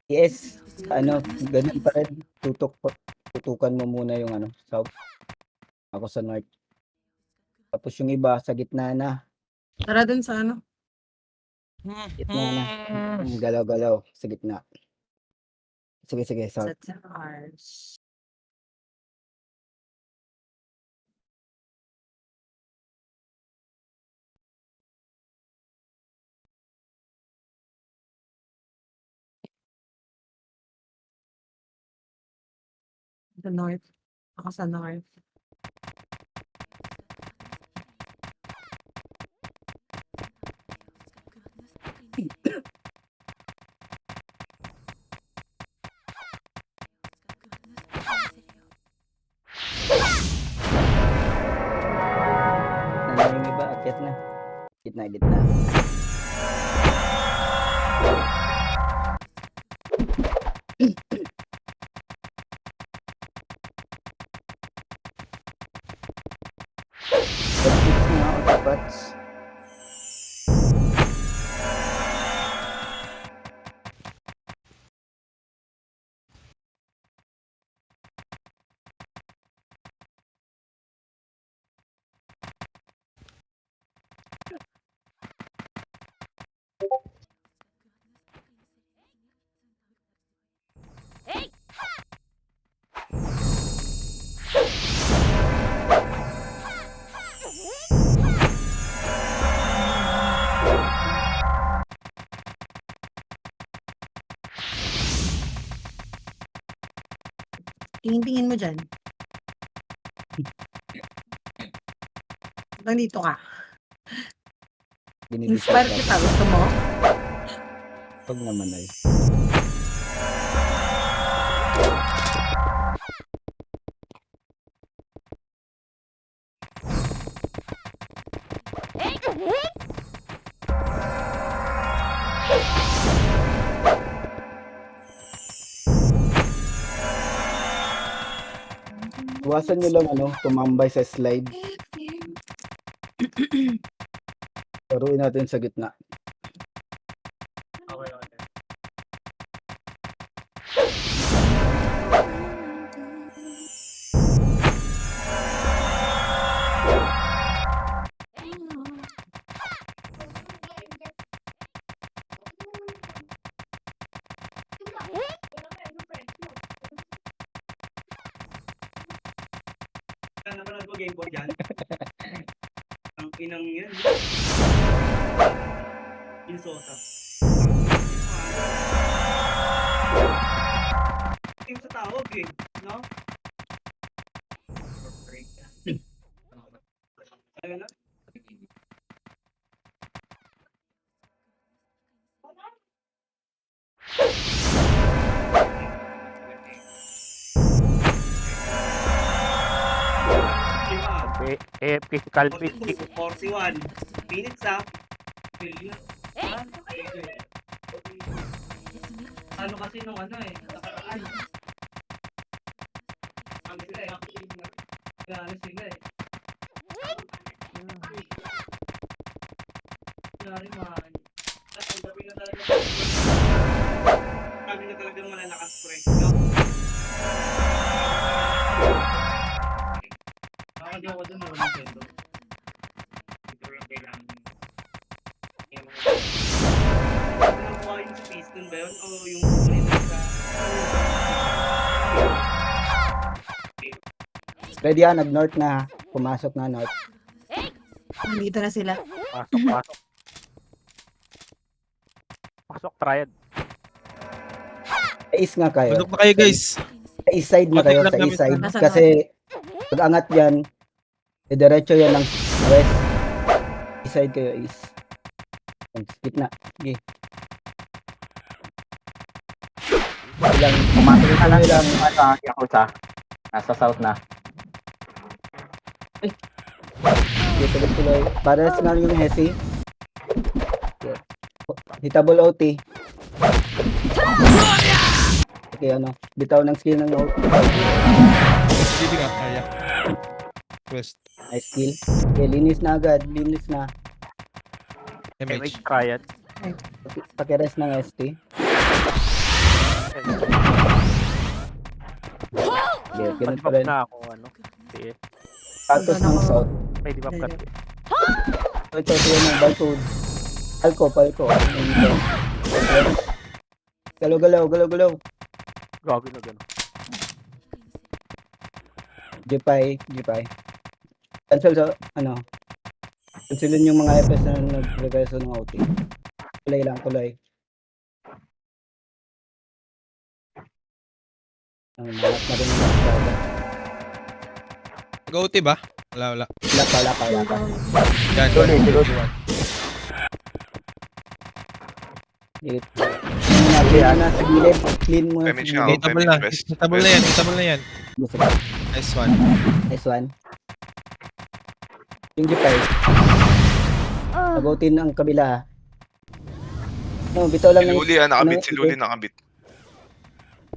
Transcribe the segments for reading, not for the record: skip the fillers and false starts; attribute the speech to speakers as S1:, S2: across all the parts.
S1: Yes, ganun pa rin. Tutukan mo muna yung south. Ako sa north. Tapos yung iba sa gitna na.
S2: Tara dun sa
S1: Gitna na. Galaw-galaw sa gitna. Sige, south.
S2: Sa ours. The north. Ako sa north.
S1: Yung iba, akyat na. Gitna. Fix na ako dapat.
S2: Tingin mo dyan. Nandito ka. Inspire kita. Gusto mo?
S1: Pag naman ay. Iwasan nyo lang tumambay sa slide. Laruin natin sa gitna.
S3: Okay. Napanood mo game board yan? Ang inang yan. Minnesota. Team sa tawag no? Ano na?
S4: Physical fishing.
S3: 41 minutes ano kasi nung nakaraan. Ang sila Sorry man. Ang gabi na talaga. Sabi na talagang malalakas pre. No? Nakakagawa ko doon ng Nintendo. Ito yung kailangan. Nakuha yun sa piston ba yun? O yung kukunin sa...
S1: Ready nag-north na. Pumasok na north.
S2: Nandito na sila.
S4: Pasok, triad.
S1: Sa east nga kayo.
S5: Pasok na kayo guys.
S1: Sa east side na kayo. Sa east side. Kasi pag angat yan, diretso yan ng west. East side kayo, east. Gitna. Sige. Ilang,
S4: Pumasok na lang
S1: ilang,
S4: yung Yakuza. Nasa south na.
S1: dito tuloy. Para sa nga yung Hesi. Hitable OT. Okay, bitaw ng skill ng OT.
S5: Hindi ka kaya. Quest.
S1: Nice skill. Okay, linis na agad. Linis na.
S4: MH
S5: MH.
S4: Triad.
S1: Pakirest ng ST. Yeah, ganun pa
S4: Pati
S1: rin.
S4: na ako, ano. Sige.
S1: Status ng South.
S4: May di ba
S2: Hindi,
S4: kasi?
S1: Ito yung Balcod. Palco. Galaw.
S4: Gago na gano'n.
S1: Jepay. Cancel sa, cancelin yung mga FS na nag-regreso ng OT. Tuloy. Malat na rin yung mga
S5: Nag-OT ba? Wala.
S1: Wala pa.
S5: Yan.
S4: Tuloy.
S1: Clean na sa gilid. Clean mo na sa
S6: Damage nga
S1: gilid.
S6: ako.
S5: Hitable na.
S6: West.
S5: Hitable na yan. Nice one.
S1: Nice one. Yung Jepay. Nag-OT ang kabila. No, bitaw lang
S6: Si
S1: ng
S6: Luli, nakabit. Si Luli nakabit.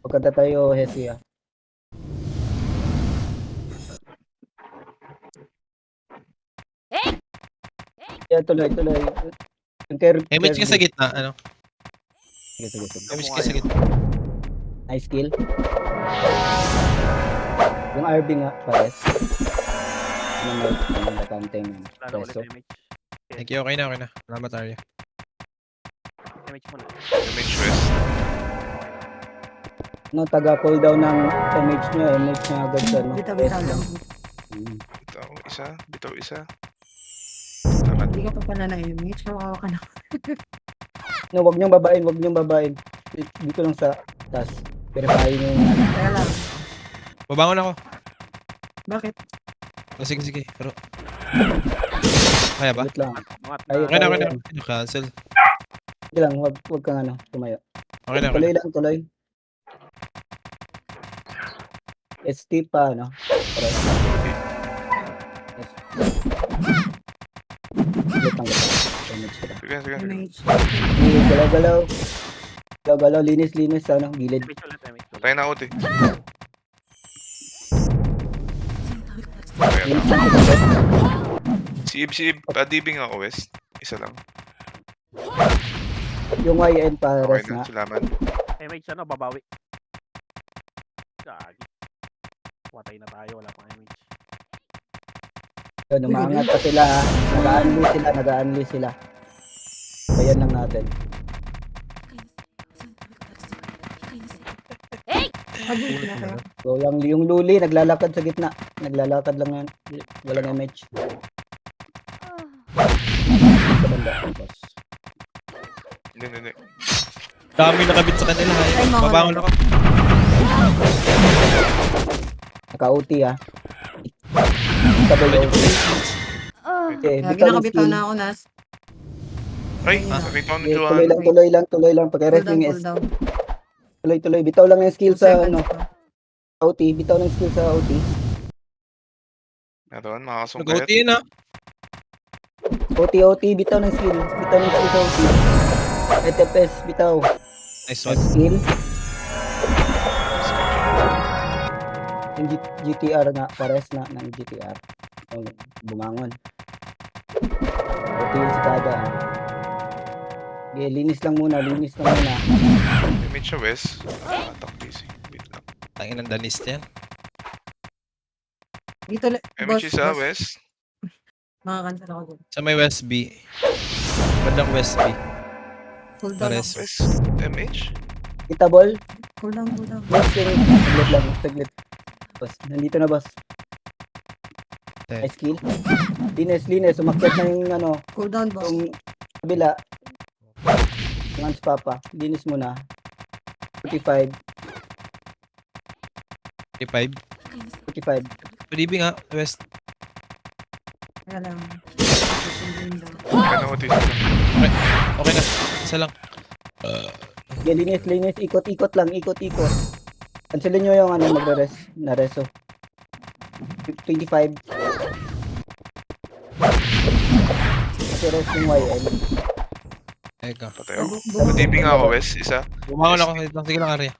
S1: pagkata tayo Hesia. Yeah, tuloy. Yung
S5: MH ka sa gitna. Ano?
S1: Sige.
S5: MH ka sa gitna.
S1: Nice kill. Yung RB nga, pares. Ano nakanteng
S4: Lalo ulit
S1: reso.
S4: MH.
S5: Thank you. Okay na. Salamat, Arya.
S4: MH muna.
S6: MH West.
S1: No, taga cooldown ng MH nyo agad sa no.
S2: Bitaw
S1: Reso.
S2: lang.
S6: Bitaw isa. Tama.
S2: Hindi ka pa pala na image. Kawawa ka na.
S1: No, wag niyong babain. Dito lang sa taas. Verify nyo yung
S2: Kaya lang.
S5: Babangon ako.
S2: Bakit?
S5: Oh, sige. Pero... Kaya ba?
S1: Wait lang.
S4: Mga
S1: Ay,
S5: Okay na.
S1: lang.
S5: Cancel.
S1: Sige lang, wag kang tumayo.
S5: Okay na.
S1: Tuloy. ST pa, no? Pares. Yes. Wait lang. Damage ko lang.
S6: Sige.
S2: Image.
S1: Galaw, linis, gilid.
S4: MH ulit.
S6: Patay na out eh.
S1: Linis lang kita.
S6: Si Ib. Padibing ako West. Isa lang.
S1: Yung YN
S6: Okay
S1: pares
S6: na.
S1: nga.
S6: Salamat.
S4: MH babawi. Gagi. Watay na tayo. Wala pang MH.
S1: Yun, umaangat pa sila. Nag-unleash sila. Bayan lang natin.
S2: Pag-ibig na kayo.
S1: So, yung Luli, naglalakad sa gitna. Naglalakad lang yan. Walang MH. Banda, boss.
S6: Hindi.
S5: Dami nakabit sa kanila.
S2: Ay, mga
S5: Babangon
S2: wala.
S5: ako.
S1: Naka-OT ah. Double OT. Okay,
S2: Kaya
S1: bitaw ng
S2: ginakabitaw
S1: skill.
S2: na ako nas.
S6: Ay, nakita ko ng
S1: Okay,
S6: Johan.
S1: tuloy lang. Pag-rest yung S.
S2: Cooldown.
S1: Tuloy. Bitaw lang yung skill sa
S2: Seconds pa.
S1: OT. Bitaw ng skill sa OT.
S6: Naroon, makakasungkayat.
S5: Nag-OT yun, ha?
S1: OT. Bitaw ng skill sa OT. FS, bitaw.
S5: Nice one.
S1: Skill. Yung GTR nga, pares na ng GTR. Oh, bumangon. OT yung sikada. Okay, linis lang muna.
S6: MH siya West. Attack busy. Wait lang.
S5: Tangin ng danist yan.
S2: Dito,
S6: MH isa West.
S2: Makakancel ako dun.
S5: Sa may West B. Bandang West B.
S2: Cooldown
S5: Pares.
S2: ako.
S6: West. MH.
S1: Kitable.
S2: Cooldown.
S1: Boss, saglit. Boss, nandito na boss.
S5: Okay.
S1: Nice skill. Linis. Umakyat na yung
S2: Cooldown, boss.
S1: yung kabila. Yung papa. Linis mo na. 45.
S5: 45. Pwede nga, West.
S2: Kaya lang.
S6: Okay na OT.
S5: Okay na. Isa lang.
S1: Okay, linis. Ikot lang. Cancelin nyo yung magre-res. Na reso. 25. Kasi res yung YL.
S5: Eka.
S6: Patay ako. Padibing ako West. Isa.
S5: Bumangon ako. Sige lang, Arya.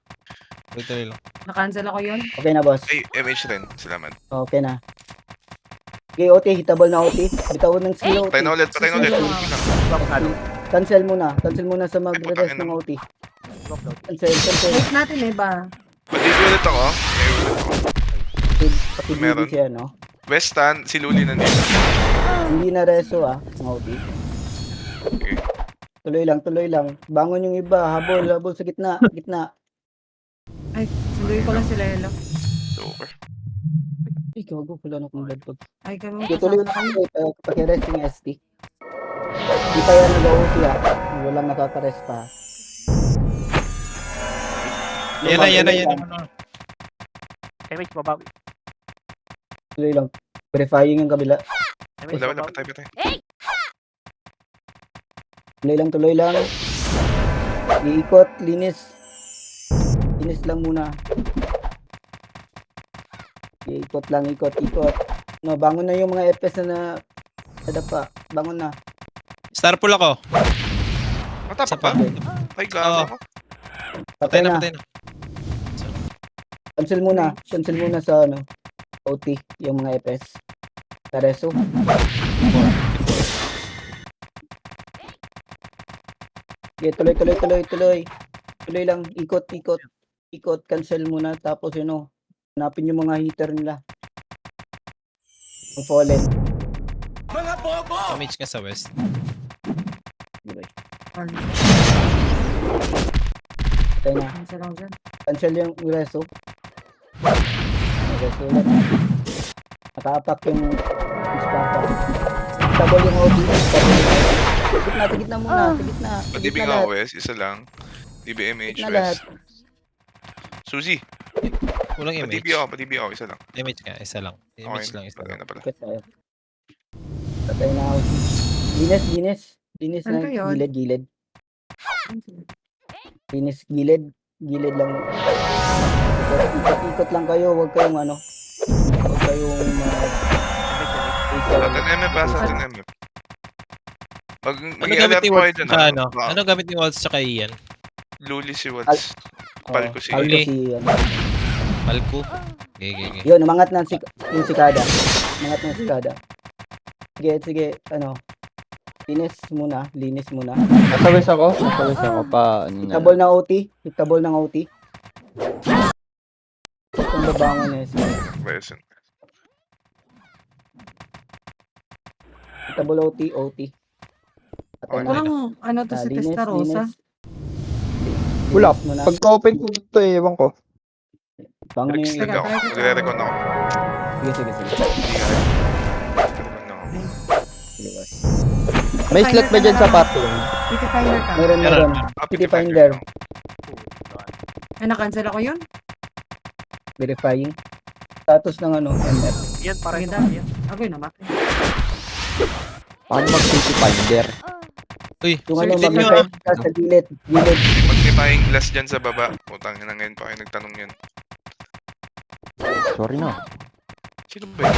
S5: Tuloy lang.
S2: Na-cancel ako yun.
S1: Okay na boss.
S6: Ay, MH rin. Salamat.
S1: Okay na. Okay, OT, hitable na OT. Bitawan ng skill OT.
S6: Patay na ulit, patay na ulit.
S4: Block na.
S1: Cancel muna sa mag-rest
S6: putangin
S1: ng
S6: mo.
S1: OT.
S4: Block daw.
S1: Cancel.
S2: Wait natin eh ba?
S6: Pag-DB ulit ako. May ulit ako.
S1: Pati
S6: Meron.
S1: BB siya, no?
S6: Westan, si Luli nandito.
S1: Hindi na reso ng OT.
S6: Okay.
S1: Tuloy lang. Bangon yung iba. Habol sa gitna.
S2: Ay, sunduin ko lang si Lelo.
S6: Super.
S1: Ay, gago pala na kung bad pag.
S2: Ay, ganun
S1: Okay, tuloy na kayo. Pakirest yung ST. Hindi pa yan nag-OT Walang nakaka-rest pa.
S5: Yan na.
S4: MH, babawi.
S1: Tuloy lang. Verifying yung kabila.
S4: MH,
S6: Wala,
S4: babawi.
S6: patay.
S1: Tuloy lang. Iikot, linis. Linis lang muna. Ikot lang. No, bangon na yung mga FPS na nadapa. Bangon na.
S5: Star pool ako.
S6: Matapa
S5: Isa pa.
S6: pa? Ay, gago ako.
S5: Patay na.
S1: Cancel muna sa OT yung mga FPS. Tareso. Okay, tuloy. Tuloy lang, ikot. Cancel muna tapos hanapin yung mga heater nila. Ang fallen.
S5: Damage ka sa west.
S1: Patay na.
S2: Cancel lang dyan.
S1: Cancel yung reso. Reso ulit. Nakaapak yung spapa. Tabol yung OT. Sa gitna muna. Sa gitna
S6: Pa-DB nga
S1: lahat.
S6: West, isa lang. DBMH
S1: Gitna lahat.
S6: West. Suzy,
S5: Kulang
S6: pa-DB
S5: image.
S6: ako, isa lang.
S5: Image ka, isa lang. Image
S6: Okay,
S5: lang, isa
S6: patay
S5: lang.
S6: na pala.
S1: Ikot tayo. Patay na OT. Linis
S2: Ano
S1: na
S2: ba yun?
S1: gilid. Linis gilid lang. Ikot lang kayo, huwag kayong
S6: Sa TNM pa, sa TNM. Pag
S5: Ano
S6: mag-i-alert
S5: gamit ni
S6: po kayo
S5: Waltz
S6: dyan,
S5: sa ano? Ano gamit ni Waltz sa Ian?
S6: Luli si Waltz. Palko si
S1: Palko
S5: Ian.
S1: si Ian.
S5: Palko? Okay.
S1: Yun, umangat na yung sikada. Sige, linis muna.
S7: Nasawis ako pa,
S1: Hitable ng OT. Kung babangon na siya.
S6: Resin.
S1: Hitable OT. Patay na.
S2: Walang to si Testarossa.
S7: Wala.
S1: Linis muna.
S7: Pagka-open ko ito ewan ko.
S1: Bangon na yung
S6: Nag-extend ako. Nagre-recon ako.
S1: Sige.
S6: Nagre-recon ako.
S1: Sige, boss.
S7: May slot ba dyan sa pattern?
S2: City Finder ka.
S1: Meron.
S6: Happy
S1: City
S6: to find
S1: Finder.
S6: you.
S2: Ay, na-cancel ako yun?
S1: Verifying. Status ng MF.
S4: Yan, parang
S2: Sige,
S4: ito. Yan.
S2: Ako yun naman.
S7: Paano mag-city finder?
S5: Uy,
S1: Yung
S5: sulitin nyo
S1: mag-refine ka sa gilid.
S6: Mag-tayong glass dyan sa baba. Putang ina ngayon pa kayo nagtanong yan.
S7: Sorry na.
S6: Sino ba yun?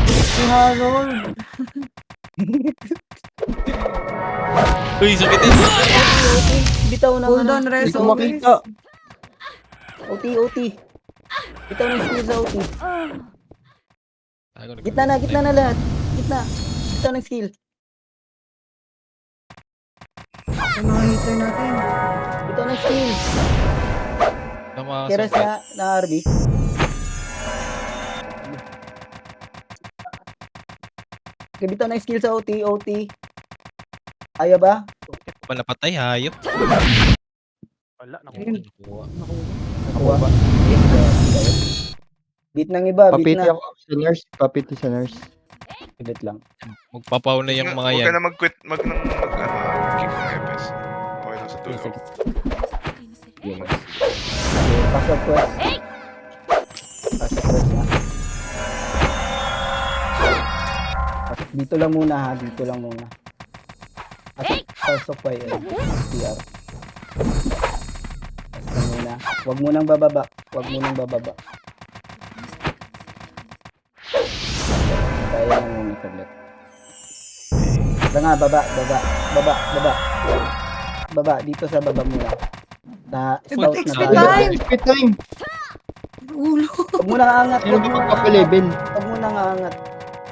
S2: Si Harold.
S5: Uy, sulitin.
S1: Bitaw na
S2: Hold
S1: nga
S2: on,
S1: na.
S7: Hindi
S2: Rezo.
S7: ko makita.
S1: OT. Bitaw na skill sa OT.
S5: Tago na.
S1: Gitna na lahat. Bitaw ng skill.
S2: Yung mga heater natin.
S1: Bitaw ng skill.
S5: Tama ka
S1: Keras
S5: sa
S1: na RB. Okay, bitaw ng skill sa OT. Ayaw ba?
S5: wala patay, hayop.
S4: Wala,
S2: Ayun.
S4: nakuha.
S1: Nakuha. Beat ng iba, beat
S7: Papiti
S1: na.
S7: ako sa nurse. Papiti sa nurse.
S1: Beat lang.
S5: Magpapaw na yung mga
S6: Huwag
S5: yan.
S6: ka na mag-quit, kick ng EPS. Okay lang sa tulog.
S1: Pasok quest. Na. Dito lang muna. Pasok pa yun. PR. Pasok muna. Huwag munang bababa. Kaya na muna saglit. Baba. Dito sa baba muna. Na scout na
S2: Exit
S1: tayo.
S2: time!
S7: Speed time!
S2: Ulo.
S1: Huwag muna aangat.
S7: Sino ba magpapa-level?
S1: Huwag muna aangat.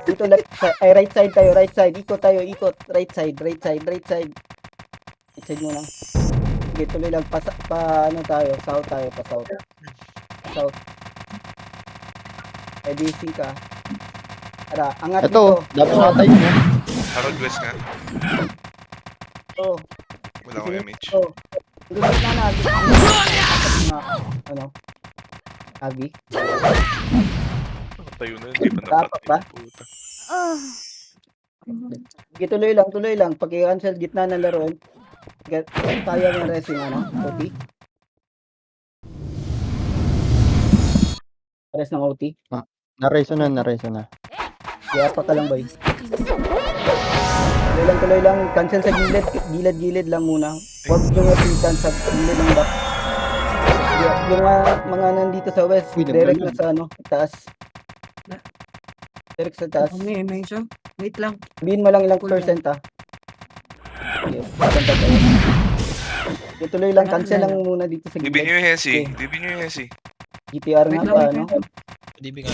S1: Dito left side, ay right side tayo, right side. Ikot tayo, ikot. Right side, right side, right side. Right side muna. Sige, tuloy lang. Ano tayo, south tayo, pa south. South. EDC ka. Tara, angat
S7: Ito,
S1: dito.
S7: dapat natay mo.
S6: Harold West nga.
S1: Oh,
S6: Wala akong MH.
S1: oh. Lumit na. Ano? Abi?
S6: Tayo na, hindi pa
S1: Dapat ba?
S6: napatay. Puta.
S1: Sige, tuloy lang. Pag i-cancel gitna ng laruan, tayo ng racing, ano? OT. Rest ng OT.
S7: Nareso na.
S1: Kaya pa ka lang, boy. Tuloy lang. Cancel sa gilid lang muna. Huwag nyo nga sa gilid ng back. Yung mga nandito sa west,
S7: Uy,
S1: direct
S7: naglalag.
S1: na sa ano, taas. Direct sa taas.
S2: May medyo. Wait lang.
S1: Sabihin mo lang ilang
S2: Cool
S1: percent, ah. Okay, percent tayo. Okay, tuloy lang. Cancel lang muna dito sa
S6: Dibin nyo
S1: gilid.
S6: yung Hesi.
S1: Okay.
S6: Dibin nyo yung Hesi.
S1: GTR
S2: Wait
S1: nga
S2: lang,
S1: pa,
S2: wait
S1: ano?
S2: lang.
S5: DB nga.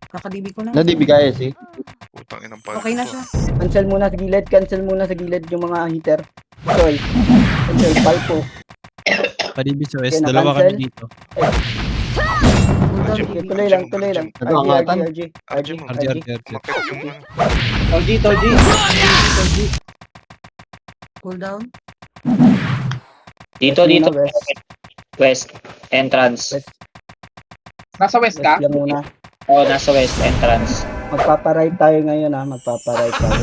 S2: Kakadibi ko lang.
S7: Nadibigay si.
S6: Putang inang pala.
S2: Okay na siya.
S1: Cancel muna sa gilid yung mga hitter. Soy. Cancel, palpo.
S5: Pa-DB sa west.
S1: Okay,
S5: Dalawa
S1: na-cancel.
S5: kami dito.
S2: Hold on.
S1: Okay, tuloy lang.
S7: Nag-aangatan.
S6: RG mo.
S5: RG.
S6: Makit yung
S2: Cool down.
S8: Dito, dito.
S1: West.
S8: West. Entrance.
S1: West.
S9: Nasa west
S1: West
S9: ka?
S1: lang muna.
S8: Oh, nasa west. Entrance.
S1: Magpaparide tayo ngayon, ha. Magpaparide tayo.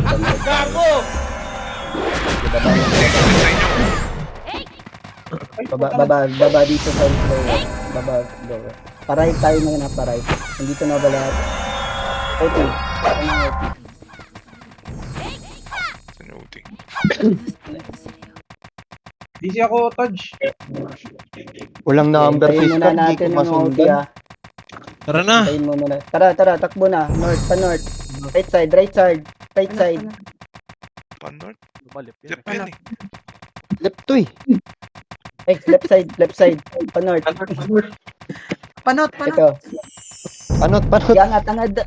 S1: Baba dito sa lower. Baba lower. Paride tayo ngayon, ha. Paride. Nandito na ba lahat? Okay.
S9: Busy ako, Todge.
S7: Walang number
S1: Tayin
S7: 6
S1: muna
S7: card, di
S1: natin
S7: ko
S1: yung OT,
S7: masundan.
S1: ha.
S5: Tara na.
S1: Tayin mo muna. Tara, takbo na. North, pa north. Right side, right side. Right side.
S6: Pan-north.
S4: Lumalip yun.
S6: Left yan eh.
S7: Left to eh.
S1: Eh, left side. Pa north.
S2: Panot.
S1: Ito.
S7: Panot.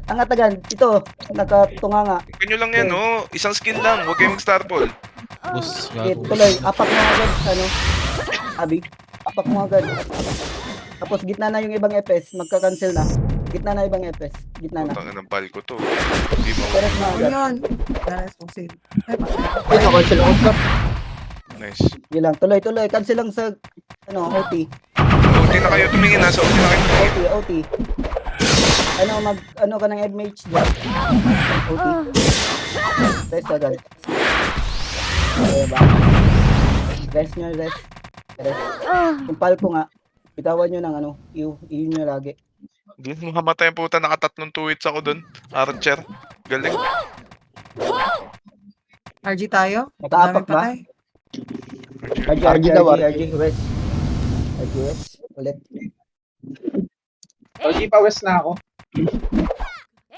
S1: Angat agad. Ito, nakatunga nga.
S6: Ganyo lang yan, no? Isang skill lang. Huwag kayong mag-star ball.
S5: Bus.
S1: Okay,
S5: Gago.
S1: tuloy. Apak mo agad, ano? Abi, apak mo agad. Tapos gitna na yung ibang FS, magka-cancel na. Gitna na ibang FS, gitna na.
S6: Putang inang bal ko to. Hindi mo.
S1: Peres na agad.
S2: Yun. Nice. Okay.
S7: Ay, nakancel out ka.
S6: Nice.
S1: Yun lang, tuloy. Cancel lang sa, ano, OT.
S6: OT na kayo tumingin. Nasa OT na kayo tumingin.
S1: OT. Ano ka ng MH dyan? OT. Rest agad. Okay ba? Rest. Yung palko nga, bitawan nyo ng ano, yun nyo lagi.
S6: Hindi mo hamatay ang puta. Nakatatlong 2 hits ako dun. Archer. Galing.
S2: RG tayo.
S1: Nakaapak
S2: Dami
S1: ba?
S2: patay.
S1: RG
S7: daw,
S1: West. RG West. Ulit.
S9: Todge, pa west na ako.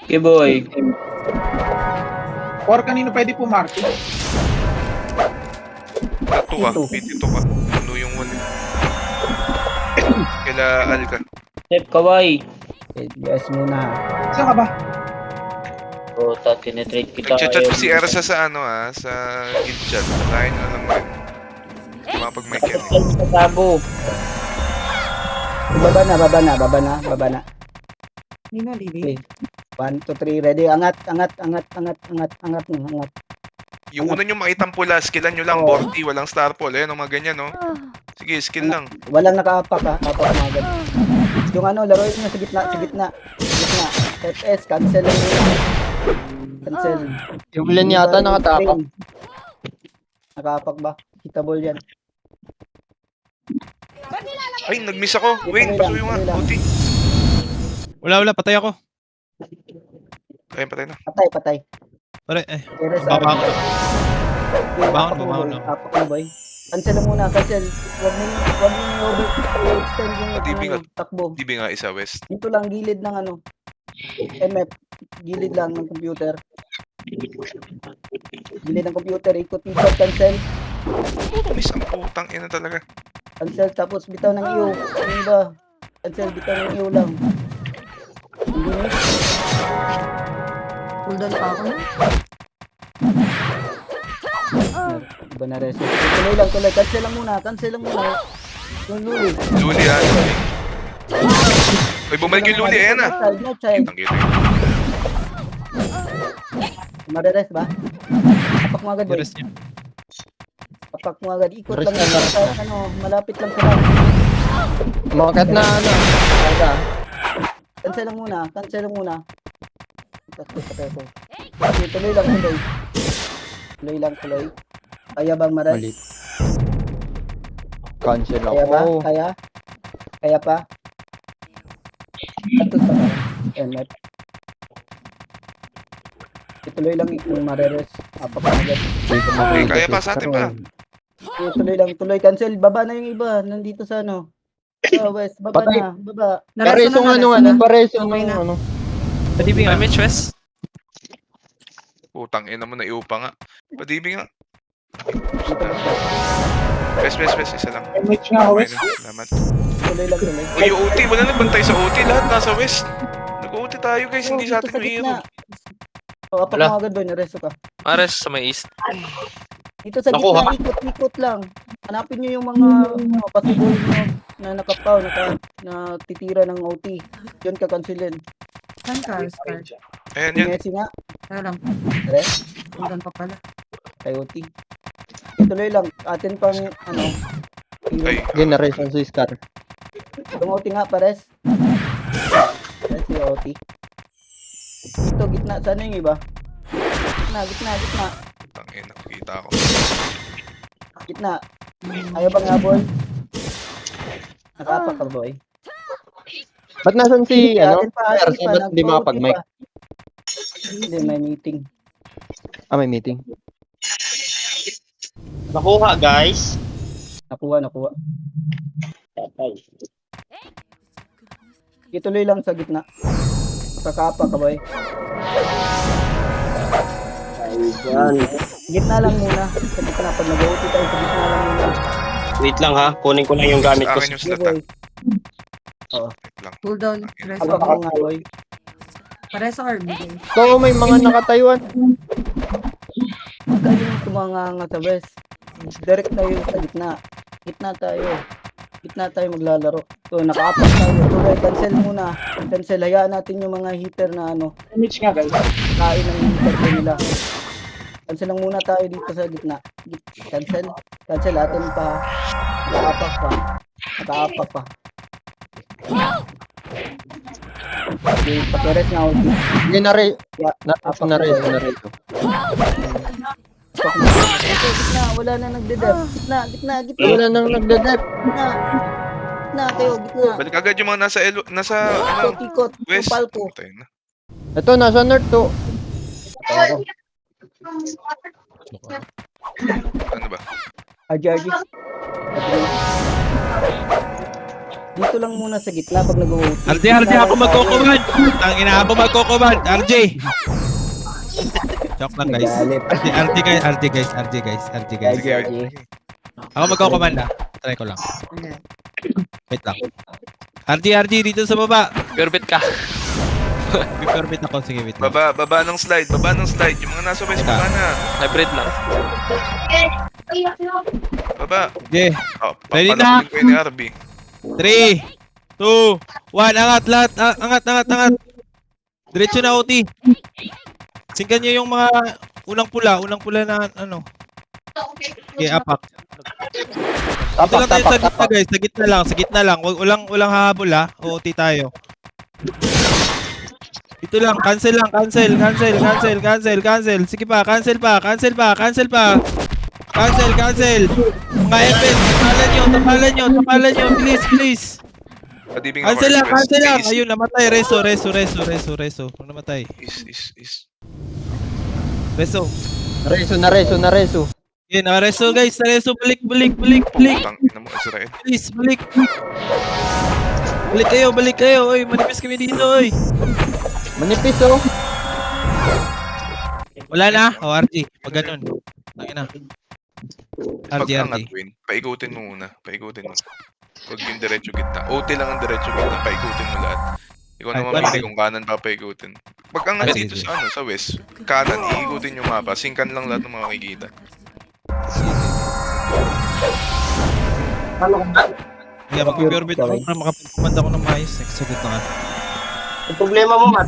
S8: Okay, boy.
S9: Or kanino pwede pumarty?
S6: Tato ka.
S1: Ito.
S6: PT2 ka. Ano yung wali. Kila Alka.
S8: Step, kaway.
S1: Okay, yes muna.
S9: Saan ka ba?
S8: Puta, tinetrade kita.
S6: Nag-chat ko si Ersa sa ano sa guild chat. Sakayin na lang yun. Mapag may Ken.
S8: Sa tabo.
S1: Baba na.
S2: Hindi na, Lili.
S1: Okay. 1, 2, 3, ready. Angat.
S6: Yung una nyo makitang pula, skillan nyo lang.
S1: Oo.
S6: Borty, walang star pool. Ayan, mga ganyan, no? Sige, skill lang.
S1: Walang nakaapak, ha. Apak mo agad. Yung ano, laruin nyo sa gitna. FS, cancel lang yun. Cancel.
S7: Yung Len yata nakatapak.
S1: Nakaapak ba? Hitable yan.
S6: Ay, nag-miss ako. Wayne, pasuyo nga.
S1: tuloy lang.
S6: Borty.
S5: Wala. Patay ako.
S6: Ayun, patay na.
S1: Patay.
S5: Pare,
S1: Teres,
S5: baba ako.
S1: Okay,
S5: Baon
S1: apak
S5: mo,
S1: mo,
S5: baon
S1: boy.
S5: lang.
S1: Apak mo, boy. Cancel lang muna, cancel. Huwag mo i-extend yung
S6: Pati
S1: ano, takbo.
S6: DB nga isa, West.
S1: Dito lang, gilid ng ano. MF. Gilid lang ng computer. Ikot, cancel.
S6: Miss ang putang ina talaga.
S1: Cancel, tapos bitaw ng iyo. Ano ba? Cancel, bitaw ng iyo lang. Hindi
S2: Cooldown pa ako.
S1: Iba na reso. Tuloy lang, tuloy. Cancel lang muna. Yung luli.
S6: Luli ha. Uy, bumalik yung luli. Ayan na.
S1: No child.
S6: Tangin na
S1: Mareres ba? Apak mo agad, boy.
S5: Rest niya.
S1: Apak mo agad. Ikot
S7: Rest
S1: lang
S7: na,
S1: yun.
S7: rest na.
S1: Ano, malapit lang sila.
S7: Umakat na ano. Aga.
S1: Cancel lang muna. Okay, tuloy lang, tuloy. Tuloy. Kaya bang mares?
S7: Mali. Cancel
S1: Kaya ba?
S7: ako.
S1: Kaya pa? Ito sa MF. Ituloy lang yung mareres. Apak mo agad.
S6: Okay, kaya pa sa atin pa.
S1: Okay, tuloy lang, tuloy. Cancel. Baba na yung iba. Nandito sa ano. Sa west. Baba
S7: Patay.
S1: na. Baba.
S7: Pareso ng ano, pareso ng
S2: Okay na.
S7: ano.
S5: Padibing nga. Mitch, Wes.
S6: Putang ina mo na iupa nga. Padibing nga. West, isa lang.
S9: Image nga ako,
S6: Okay
S9: Wes.
S6: na, salamat.
S1: Tuloy lang, tuloy.
S6: Uy, yung OT, wala nagbantay sa OT. Lahat nasa west. Nag-OT tayo guys, hindi sa atin yung hero.
S1: O, apak mo agad ba? Nareso ka.
S10: Ares sa may east.
S1: Dito sa
S10: Nakuha.
S1: gitna, ikot lang. Hanapin nyo yung mga possible na nakapaw, na titira ng OT. Yun kakansilin.
S2: Saan ka, Scar?
S6: Ayan yan.
S1: Messi nga,
S2: Kaya lang.
S1: Res,
S2: Cooldown pa pala.
S1: kay OT. Ituloy lang, atin pang, ano,
S6: Ay,
S7: Generation si Scar.
S1: yung OT nga, pares. Pares yung OT. Dito, gitna, saan yung iba? Gitna.
S6: putang ina, kita ko.
S1: Gitna. Ayaw bang nga, boy? Nakapak ka, boy.
S7: Ba't nasan si, ano?
S1: Atin pa,
S7: Ba't hindi makapag-mic?
S1: Hindi, may meeting.
S7: Ah, may meeting.
S8: Nakuha, guys.
S1: Nakuha. Ituloy lang sa gitna. Kakapa ka, boy. Gitna lang muna. Sa gitna. Pag nag-OT tayo, sa gitna lang muna.
S8: Wait lang ha, kunin ko lang yung gamit
S6: Sa
S8: ko.
S6: akin yung
S1: Sige,
S6: slot ha.
S1: boy.
S6: Wait lang.
S2: Cooldown. Reso.
S1: Apak ka nga, boy.
S2: Pareso RB game.
S7: So, may mga nakatayuan.
S1: Tayo yung tumanganga sa west. Direct tayo sa gitna. Gitna tayo maglalaro. So, nakaapak tayo. Tuloy, cancel muna. Cancel. Hayaan natin yung mga hitter na ano,
S9: Image nga, guys.
S1: kain ng hitter nila. Cancel lang muna tayo dito sa gitna. Cancel. Cancel. Atin pa. Nakaapak pa. Okay, pakiret na ako.
S7: Hindi na rin.
S1: Yeah.
S7: Nareso na rin.
S1: Apak mo. Okay, gitna. Wala na nagde-dep. Gitna.
S7: Wala nang nagdadep.
S1: Gitna kayo, gitna.
S6: Balik agad yung mga nasa ano,
S1: Tikot. Yung
S6: west.
S1: palko.
S6: Putay na.
S7: Ito, nasa north to.
S6: Ano ba?
S1: RG. Dito lang muna sa gitna pag nag-OT.
S5: RJ, ako magko-command. Tangina ako magko-command. RJ. Joke lang guys.
S1: Nagalit.
S5: RJ guys.
S6: Sige,
S1: RG.
S5: Ako magko-command ah. Try ko lang.
S2: Okay.
S5: Wait lang. RJ, dito sa baba.
S10: Purebit ka.
S5: Permit ako. Sige, wait lang.
S6: Baba ng slide. Yung mga nasa west, baba na.
S10: Hybrid lang.
S6: Baba.
S5: Okay.
S6: Oh,
S5: Ready na?
S6: papalakin ko ni RB.
S5: 3, 2, 1. Angat lahat. Angat. Diretso na OT. Singkan nyo yung mga unang pula na ano. Okay, apak. Dito lang tayo sa gitna guys. Sa gitna lang. Walang hahabol ha. OT tayo. Dito lang. Cancel. Sige pa. Cancel pa. Cancel. Mga FS. Tapalan nyo. Please.
S6: Padibing ako.
S5: Cancel lang.
S6: Is.
S5: Ayun, namatay. Reso. Namatay.
S6: Is.
S5: Reso.
S7: Nareso.
S5: Yan, nakareso guys. Nareso. Balik.
S6: Putang ina mo, Israel.
S5: Please, balik. Balik kayo. Oy, manipis kami dito, oy.
S7: Manipis oh.
S5: Wala na. O, RG. Pag ganun. Tangina.
S6: Pag
S5: RG.
S6: angat, Win, paikutin mo muna. Huwag yung diretso gitna. OT lang ang diretso gitna. Paikutin mo lahat. Ikaw na
S5: Ay,
S6: mamili
S5: bakit?
S6: kung kanan papaikutin. Pag ang
S5: Sige,
S6: dito
S5: sige.
S6: sa west, kanan, iikutin yung mapa. Singkan lang lahat ng makikita.
S5: Kaya mag-pure bit ako para makapag-command ako ng maayos. Sagot na nga.
S8: Ang problema mo, Mat.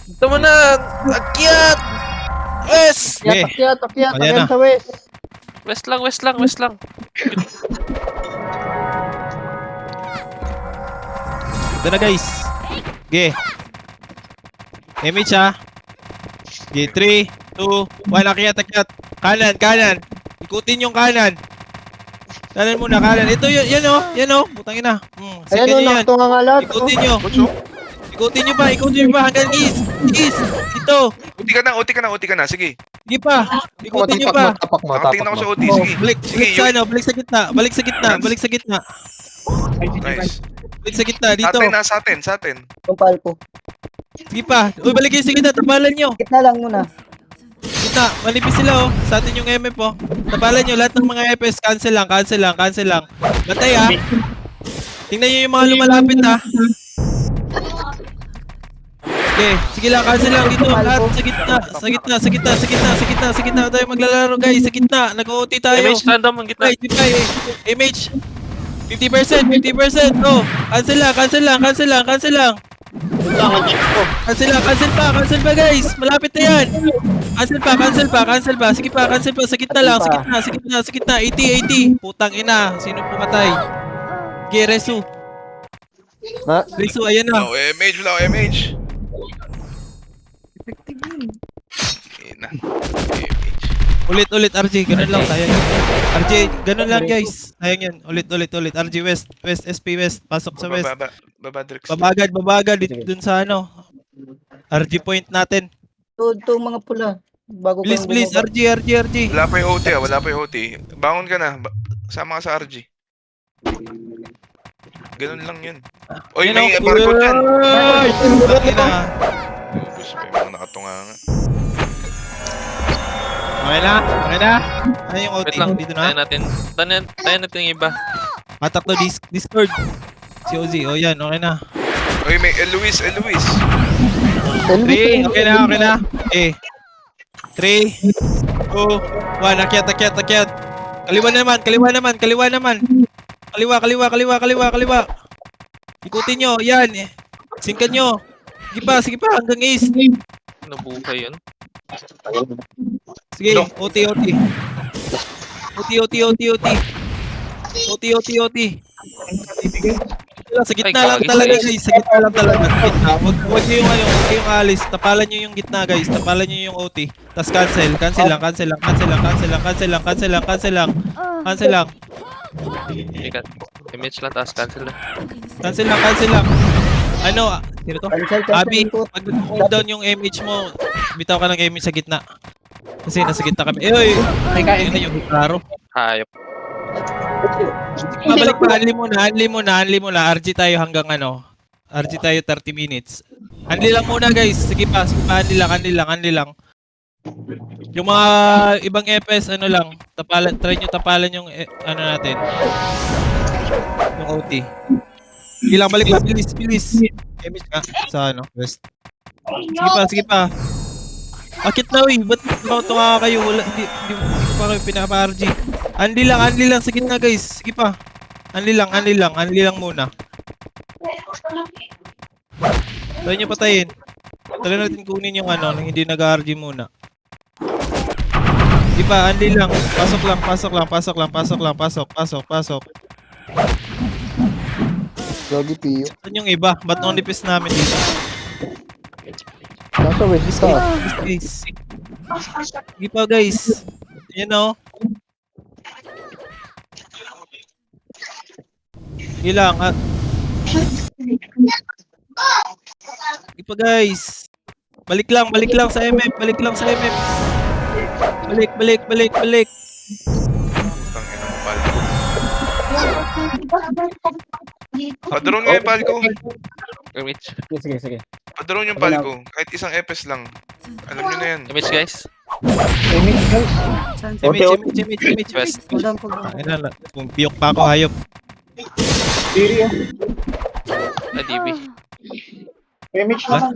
S10: Ito mo na! Akyat! West!
S5: Okay.
S7: Akyat, akyat,
S5: Ayan
S7: akyat
S5: na.
S7: sa west.
S10: West lang, west lang, west lang.
S5: Ito na guys. Okay. Image ha. Okay, 3, 2, 1, akyat. Kanan. Ikutin yung kanan. Kanan muna, kanan. Ito yun, yan o. Putang ina.
S7: Ayan
S5: Sige
S7: o,
S5: nyo yan.
S7: naktunga nga lahat. oh.
S5: Ikutin nyo. Ikutin nyo pa hanggang east. Ito.
S6: Uti ka na. Sige.
S5: Sige pa. Ikutin nyo pa.
S7: Tapak mo,
S6: Nakatingin ako sa
S7: tapak mo.
S6: OT. Sige.
S5: Balik
S6: Sige,
S5: sa ano, balik sa gitna. Balik sa gitna.
S6: Nice.
S5: Balik sa gitna, dito.
S6: Sa atin.
S1: Yung palko.
S5: Sige pa. Uy, balik kayo sa gitna. Tabalan nyo.
S1: Gitna lang muna.
S5: Gitna. Manipis sila oh. Sa atin yung MF oh. Tabalan nyo. Lahat ng mga FS. Cancel lang. Batay ha. Tingnan nyo yung mga lumalapit ha. Okay. Sige lang. Cancel lang dito. Lahat sa gitna. Tayo maglalaro guys. Sa gitna. Nag-OT tayo.
S10: Image random ang gitna.
S5: Ay, image. 50%. Oh. Cancel lang. Cancel pa guys. Malapit na yan. Cancel pa. Sige pa. Sa gitna lang. Sa gitna. 80. Putang ina. Sino pumatay? Okay, Resu.
S7: Ha?
S5: Resu, ayan na.
S6: Wala ko MH.
S2: Effective yun.
S6: Ina.
S5: Ulit, RJ. Ganun lang. Sayang yun. RJ, ganun lang guys. Sayang yun. Ulit. RJ West. SP West. Pasok sa West.
S6: Baba, Drex.
S5: Babagad. Dun sa ano. RJ point natin.
S1: Ito mga pula. Bago
S5: Please,
S1: kang bumaba.
S5: RJ.
S6: Wala pa yung OT. Bangon ka na. Sama ka sa RG. Ganun lang yun. Oy,
S5: Yun,
S6: may
S5: oh.
S6: barcode dyan.
S5: Ay, putang ina.
S6: Ubus pa yung mga nakatunga nga.
S5: Okay na. Ano yung OT?
S10: Wait lang.
S5: Dito
S10: Tayo
S5: na.
S10: natin yung iba.
S5: Matak to Discord. Si OZ. O yan, okay na.
S6: Oy, may Luis.
S5: 3, okay na. Okay. 3, 2, 1, akyat. Kaliwa naman. Kaliwa. Ikutin nyo, yan. Singkan nyo. Sige pa, hanggang east.
S10: Nabuhay yun.
S5: Sige, OT. Sa gitna lang
S10: Ay,
S5: talaga
S10: gagawin
S5: guys. Sa gitna lang talaga. Huwag nyo yung huwag yung alis. Tapalan nyo yung gitna guys. Tapalan nyo yung OT. Tas cancel lang.
S10: Ikat. Image lang, taas cancel lang.
S5: Cancel lang. Ano? Sino to?
S1: Cancel.
S5: Abi,
S1: Input.
S5: pag hold down yung image mo, bitaw ka ng image sa gitna. Kasi nasa gitna kami. Oy! Ayun na yung klaro.
S10: Hayop.
S5: Babalik pa, unli muna. RG tayo hanggang ano. RG tayo 30 minutes. Unli lang muna guys. Sige pa, unli lang. Yung mga ibang FS, ano lang, try nyo tapalan yung, ano natin. Yung OT. Sige lang, balik pa, bilis. Image ka, sa ano, west. Sige pa. Akit na, ba't tunga kayo? Hindi ko pa kayo pinapa-RG. Unli lang sa gitna guys. Sige pa. Unli lang muna. Try nyo patayin. Try natin kunin yung ano, nang hindi nag-RG muna. Di ba, unli lang. Pasok.
S7: Gogi Pio.
S5: Saan yung iba? Ba't nung nipis namin dito?
S7: Nasa west ka.
S5: Guys. Sige pa guys. Yan o. Sige lang. Sige pa guys. Balik lang sa MF. Balik.
S6: Tangina mo, palko. Padrone nga yung palko.
S10: Image.
S1: Sige.
S6: Padrone yung palko. Kahit isang FS lang. Alam nyo na yan.
S10: Image guys.
S2: Saan?
S5: Image.
S10: West.
S2: Hold on.
S5: Kung piyok pa ako, hayop.
S10: DB.
S9: Image
S5: Wala?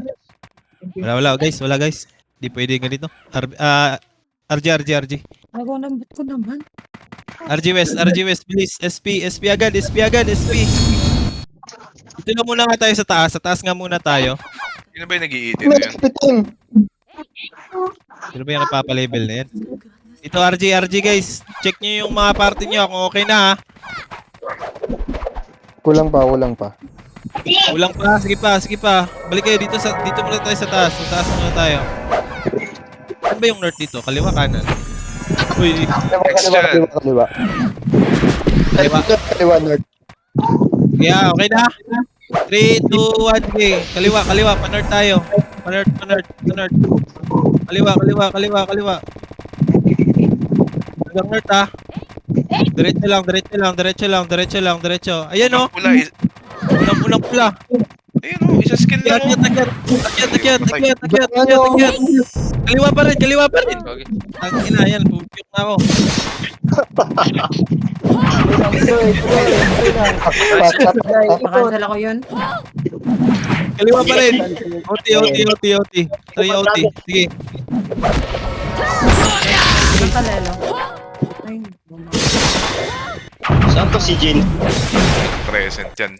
S9: naman.
S5: Wala guys. Di pwede ganito. RG.
S2: Ako nambot ko naman.
S5: RG West, bilis. SP agad. Dito na muna nga tayo sa taas. Sa taas nga muna tayo.
S6: Sino ba yung nag-i-eatin na yun?
S7: Piting.
S5: Sino ba yung napapalabel na yan? Ito RG guys. Check nyo yung mga party nyo kung okay na ha.
S7: Kulang pa.
S5: Kulang pa. Sige pa. Balik kayo dito muna tayo sa taas. Sa taas muna tayo. Saan ba yung north dito? Kaliwa kanan? Uy,
S7: Kaliwa. Kaliwa, North.
S5: yeah, okay na. 3, 2, 1, okay. Kaliwa. Pa-north tayo. Pa-north. Kaliwa. Hanggang north ha. Diretso. Ayan o.
S6: Pula,
S5: Unang pula.
S6: ayun o, isa skill lang o.
S5: Akyat. Kaliwa pa rin.
S10: Okay.
S5: Ang ina, yan. Pukyok na ako.
S2: Makansel ako yun.
S5: Kaliwa pa rin. OT. 3 OT. Sige.
S2: Ang kalelo. Ay,
S8: Saan to si Jin?
S6: Present yan.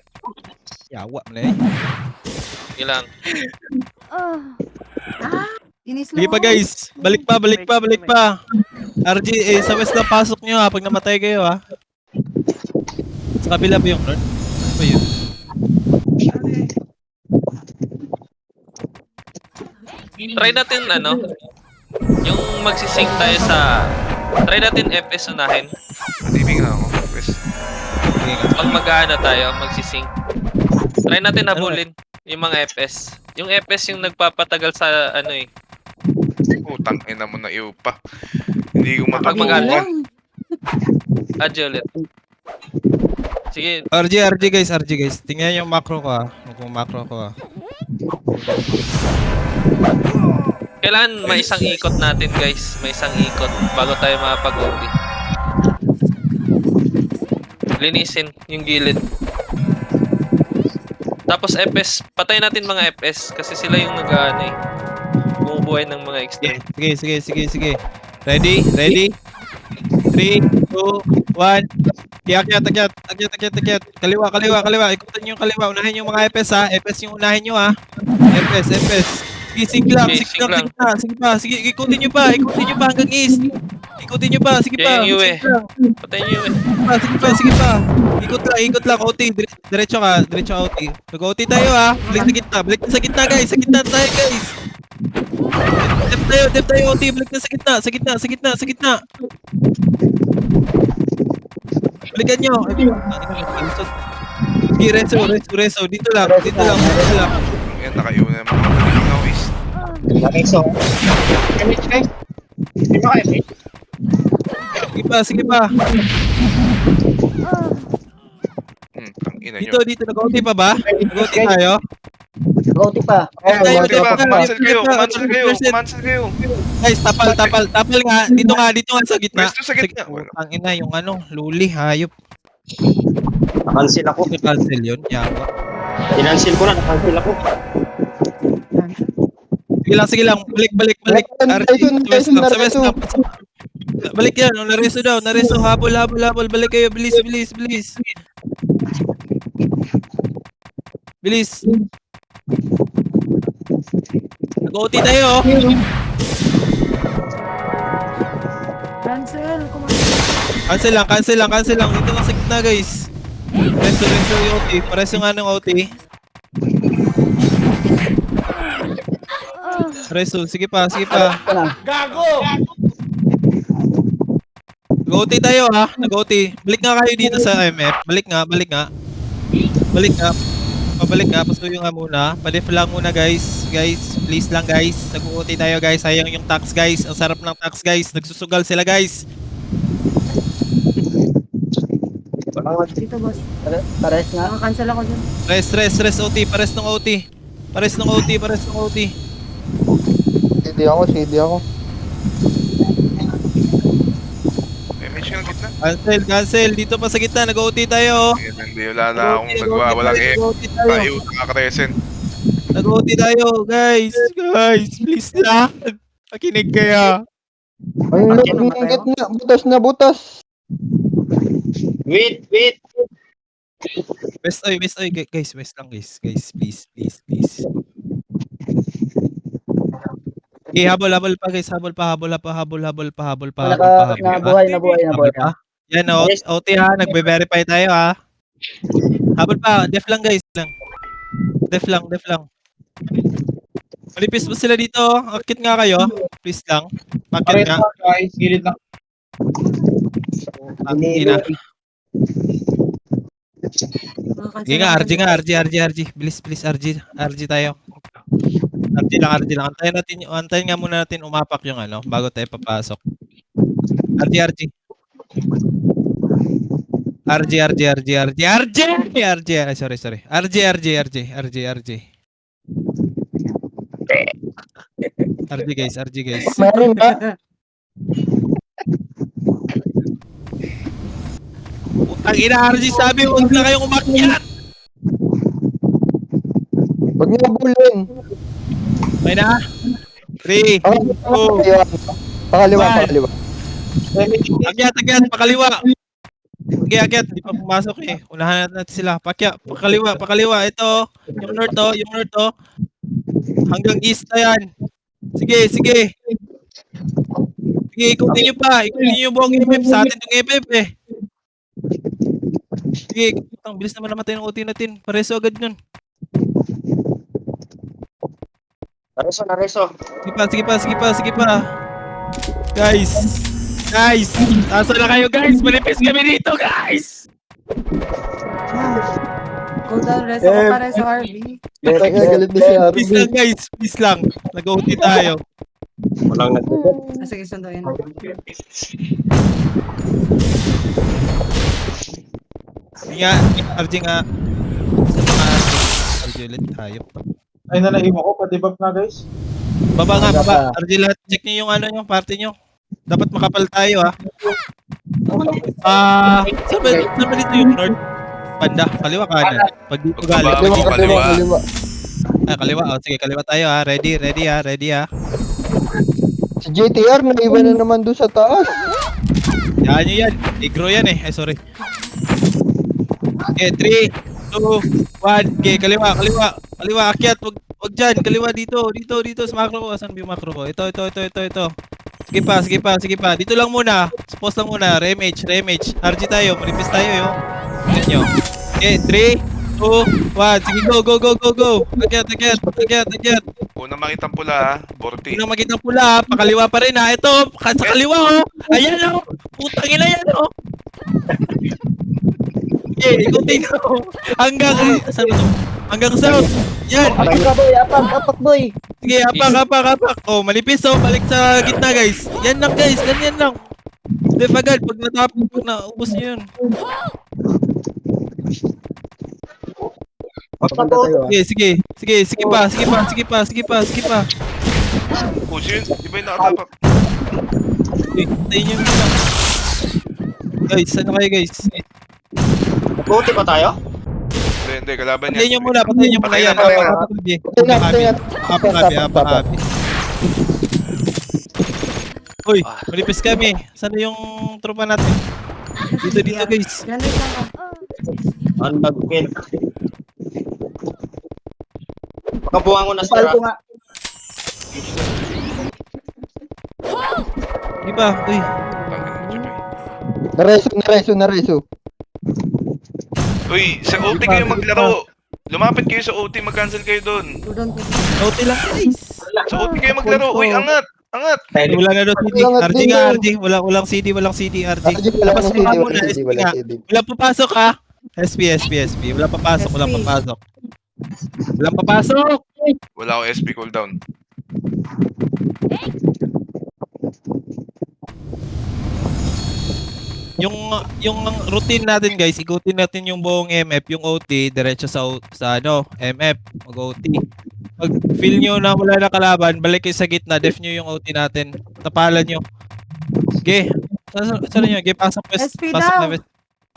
S5: Yawa mo na eh.
S10: Sige lang.
S2: inis
S5: Sige pa guys. Balik pa. RG, sa west na pasok nyo ha. Pag namatay kayo ha. Sa kabila ba yung north? Ano ba yun?
S10: Try natin yung magsisync tayo try natin FS unahin.
S6: Matibig nga ako. Pwes.
S5: Sige nga.
S10: Pag mag-aano tayo, magsisync. Try natin habulin yung mga FS. Yung FS yung nagpapatagal sa
S6: Utang ina mo na iyo pa. Hindi ko
S10: Pag
S6: matagal.
S10: mag-aano. Adyo ulit. Sige,
S5: RG guys. Tingnan yung macro ko ha.
S10: kailangan may isang ikot natin guys. May isang ikot bago tayo makapag-OT. Linisin yung gilid. Tapos FS, patay natin mga FS kasi sila yung bumubuhay ng mga extend.
S5: Sige. Ready? 3, 2, 1. Akyat. Kaliwa. Ikutan nyo yung kaliwa. Unahin yung mga FS ha. FS yung unahin nyo ha. FS. Sige, sig lang. Sige pa. Sige, ikutin nyo pa hanggang east. Sige pa.
S10: Yung UE.
S5: Sig lang.
S10: Patay niyo yun.
S5: Sige pa. Ikot lang. OT. Diretso OT. Mag-OT tayo ha. Balik sa gitna guys. Sa gitna tayo guys. Def tayo OT. Balik na sa gitna. Balikan nyo. Sige, Reso. Dito lang.
S6: Yan, nakaiuna naman ako. Now is.
S8: Nariso. Image guys. Di ba image?
S5: Sige pa.
S6: Tangina nyo.
S5: Dito. Nag-OT pa ba? Nag-OT tayo?
S1: Gauti pa.
S6: Cancel kayo.
S5: Guys, tapal nga. Dito nga sa gitna.
S6: Pwesto sa gitna.
S5: Ang ina yung luli, hayop.
S8: Nakancel ako.
S5: Cancel yun, yawa.
S8: Inancel ko na. Nakancel ako.
S5: Sige lang. Balik. Sa west na. Balik yan. Nareso daw. Habol. Balik kayo. Bilis. Nag-OT tayo.
S2: cancel.
S5: Cancel lang. Dito lang sa gitna guys. Reso yung OT. Pares yung OT. Reso, sige pa.
S1: Gago!
S5: Nag-OT tayo ha. Balik nga kayo dito sa MF. Balik nga. Pabalik nga. Pasuyo nga muna. Padef lang muna guys. Please lang guys. Nag-OT tayo guys. Sayang yung tax guys. Ang sarap ng tax guys. Nagsusugal sila guys.
S2: Dito, boss.
S1: Pares nga.
S2: Nakakancel ako dyan.
S5: Rest OT. Pares ng OT.
S7: CD ako.
S6: Image yung gitna.
S5: Cancel. Dito pa sa gitna. Nag-OT tayo.
S6: Hindi, wala na akong nagwawalang
S5: OT tayo.
S6: nakaka-resent.
S5: Nag-OT tayo, guys. Guys, please lang. Pakinig kaya.
S7: Ayun lang,
S2: Ano ba tayo?
S7: ingat na. Butas na butas.
S8: Wait.
S5: West, oy, guys, west lang, guys. Guys, please. Okay, habol pa, guys. Habol pa.
S1: Nabuhay.
S5: Habol pa. Yan, OT ha. Nagbe-verify tayo, ha. Habol pa. Def lang, guys. Def lang. Malipis mo sila dito. Akit nga kayo. Please lang. Pakit
S9: Pareto
S5: nga.
S9: lang, guys. Gilid lang.
S5: Ang ina.
S2: Makakancel
S5: Sige nga,
S2: ako
S5: RG
S2: ng
S5: nga,
S2: request.
S5: RG. Please, RG tayo. RG lang. Antayin nga muna natin umapak yung ano, bago tayo papasok. RG. Ay, sorry. RG. RG guys.
S7: Meron ba?
S5: Utang ina, RG sabi, huwag na kayong umakyat.
S7: Huwag niyo bulin.
S5: May na. 3, 2,
S7: Pakaliwa.
S5: akyat, pakaliwa. Okay, akyat, di pa pumasok eh. Unahan natin sila. Pakaliwa. Ito, yung north to. Hanggang east na yan. Sige. Sige, ikutin nyo pa. Ikutin nyo yung buong MF. Sa atin yung MF eh. Sige, ang bilis naman namatay ng OT natin. Pareso agad nun.
S8: Nareso.
S5: Sige pa. Guys. Asa na kayo, guys? Manipis kami dito, guys!
S2: Go down, reso ko pa, reso RV.
S7: Galit na si Harvey.
S5: Please lang, guys. Please lang. Nag-OT tayo.
S8: Walang nag-report.
S2: Sige, sunduin.
S5: Nga, RG nga. RG ulit tayo.
S9: Ay, nalaimo ko. Padibab na, guys.
S5: Baba. RG lahat. Check nyo yung ano yung party nyo. Dapat makapal tayo, ha. Saan ba dito yung north? Banda, kaliwa kanan. Pag dito galing.
S7: Kaliwa.
S5: Kaliwa. Sige, kaliwa tayo, ha. Ready, ha.
S7: Si JTR naiwan na naman doon sa taas.
S5: Yan nyo yan. Igro yan eh. Ay, sorry. Okay, 3, 2, 1. Okay, kaliwa. Akyat. Wag dyan. Kaliwa dito. Sa macro ko. Asan yung macro ko? Ito. Sige pa. Dito lang muna. Suppose lang muna. Remage. RG tayo. Manipis tayo, yo. Yan nyo. Okay, 3, 2, 1. Sige, go. Akyat.
S6: Unang makitang pula ha, 40.
S5: Unang magitang pula, pakaliwa pa rin ha. Ito, sa kaliwa oh. Ayan oh. Putang ina yan oh. Okay, ikutin oh. Hanggang south. Yan.
S1: Apak boy.
S5: Sige, apak. Oh, malipis oh. Balik sa gitna guys. Yan lang guys, ganyan lang. Def agad, pag natapos, pag naubos nyo yun. Sige pa.
S6: Push yun, di ba yung nakatapak?
S5: Tayo nyo muna. Guys, ano kayo guys?
S8: Buti pa tayo?
S6: Hindi, kalaban
S5: Patayin nyo muna.
S6: Patay
S5: Yan,
S6: na.
S5: apak. Uy, malipis kami. Saan yung tropa natin? Dito guys.
S2: Yan, reso ko.
S8: Unbag-kill. Makabuhan ko na
S1: Pal
S8: sila.
S1: ko nga.
S5: Di ba? Uy.
S7: Nareso.
S6: Uy, sa OT kayo maglaro. Lumapit kayo sa OT, mag-cancel kayo doon.
S2: Go down,
S5: OT lang guys.
S6: Sa OT kayo maglaro. Uy, angat.
S5: Wala na daw CD. RG nga, RG. Walang CD, RG. Labas mo nga muna, SP nga. Walang papasok ha. SP. Walang papasok.
S6: Wala akong SP cooldown.
S5: Yung routine natin guys, ikutin natin yung buong MF, yung OT, diretso sa MF, mag-OT. Pag feel nyo na wala na kalaban, balik kayo sa gitna, def nyo yung OT natin. Tapalan nyo. Okay. Saan nyo? Okay, pasok west.
S2: SP
S5: Pasok
S2: daw.
S5: na west.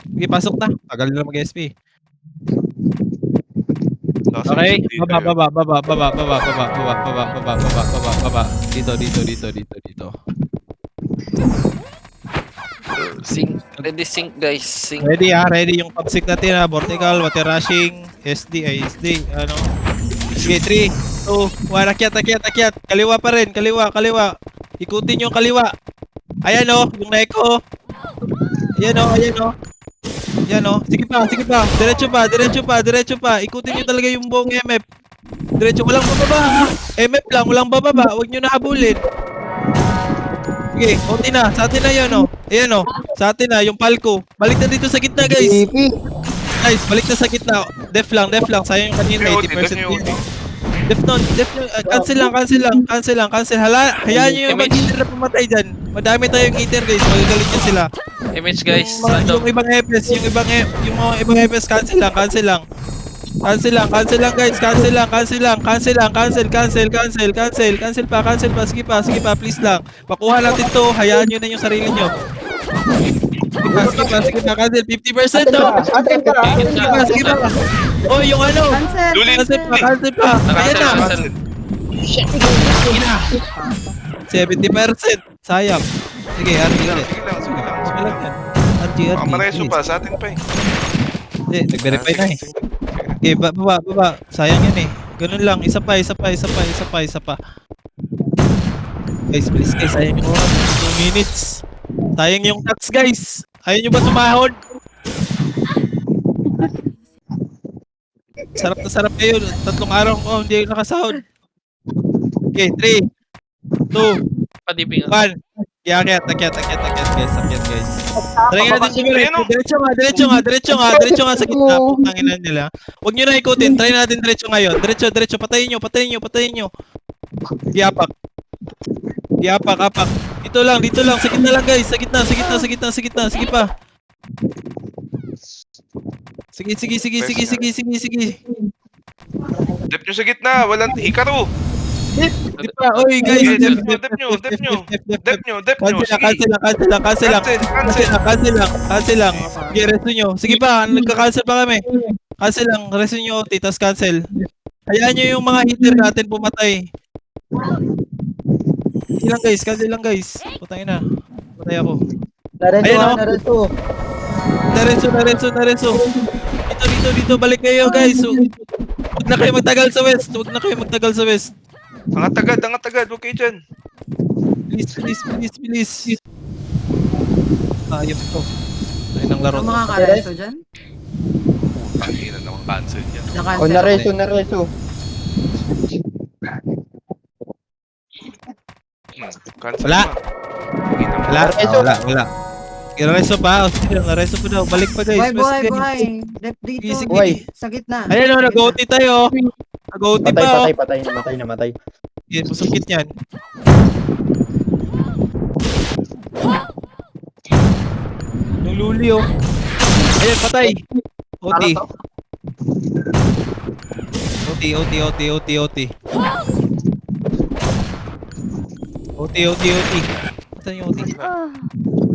S5: Okay, pasok na. Tagal na mag-SP.
S6: Kasi
S5: Okay,
S6: dito
S5: baba,
S6: yun.
S5: baba. Dito.
S10: Sync. Ready sync guys. Sync.
S5: Ready yung pag-sync natin ha. Vertical, water rushing, SD, ano. Okay, 3, 2, 1, akyat. Kaliwa pa rin, kaliwa. Ikutin yung kaliwa. Ayan o, yung Neko. Ayan o. Sige pa. Diretso pa. Ikutin nyo talaga yung buong MF. Diretso, walang bababa. MF lang, walang bababa. Huwag nyo nahabulin. Sige, konti na. Sa atin na yun o. Ayan o. Sa atin na, yung palko. Balik na dito sa gitna, guys.
S7: GP.
S5: Guys, balik na sa gitna. Def lang. Sayang yung kanina,
S6: Yung
S5: 80%
S6: yung
S5: dito. Cancel lang. Hayaan nyo yung mag-hitter na pumatay dyan. Madami tayong hitter, guys. Magagalit nyo sila.
S10: Image guys.
S5: Yung ibang EPS, yung mga ibang EPS, cancel lang, guys. Cancel pa. Sige pa, please lang. Pakuha natin to, hayaan nyo na yung sarili nyo. Sige pa, cancel. 50% to. Sige pa. Oh, yung ano.
S2: Cancel.
S6: Lulin.
S5: Cancel pa. Ayan na.
S10: Cancel.
S5: 70%. Sayang. Sige, RG.
S6: Sige lang.
S5: Okay lang yan. RG.
S6: Mareso pa, sa atin pa eh.
S5: Hindi, nag-verify na eh. Okay, baba. Sayang yan eh. Ganun lang. Isa pa. Guys, please guys. Sayang yung oras. 2 minutes. Sayang yung tax guys. Ayaw nyo ba sumahod? Sarap na sarap kayo. 3 araw ko hindi kayo nakasahod. Okay, 3, 2,
S10: Padibing.
S5: 1. Akyat guys. Try nga natin
S6: Ayan, oh.
S5: Diretso nga sa gitna. Putang ina nila. Huwag nyo na ikutin. Try natin diretso ngayon. Diretso. Patayin nyo. Apak. Dito lang. Sa gitna lang guys. Sa gitna. Sige pa. Sige.
S6: Dep nyo sa gitna, walang hikaru.
S5: Di pa. Oy guys.
S6: Dep nyo.
S5: Cancel lang. Sige, resto nyo. Sige pa, nagka-cancel pa kami. Cancel lang, resto nyo, titas cancel. Hayaan nyo yung mga hitter natin pumatay. Cancel lang guys. Putangin na. Patay ako.
S1: Nareto.
S5: Nareso. Dito, balik kayo guys. Huwag na kayo magtagal sa west.
S6: Angat agad, huwag kayo dyan.
S5: Please. Ayop to. Ay nang laro.
S2: Ang mga kareso dyan?
S6: Tangina naman cancel yan.
S7: O,
S2: Na-cancel.
S7: nareso.
S6: Cancel
S5: Wala.
S6: pa. Tangina mo.
S5: Wala. Reso pa. Reso pa daw. Balik pa guys.
S2: Buhay. Dep dito.
S5: Sige.
S7: Buhay.
S2: Sa gitna.
S5: Ayan o, nag-OT tayo. Nag-OT pa.
S7: Namatay.
S5: Yan, masungkit yan. Yung luli oh. Ayan, patay. OT. OT. Saan yung OT?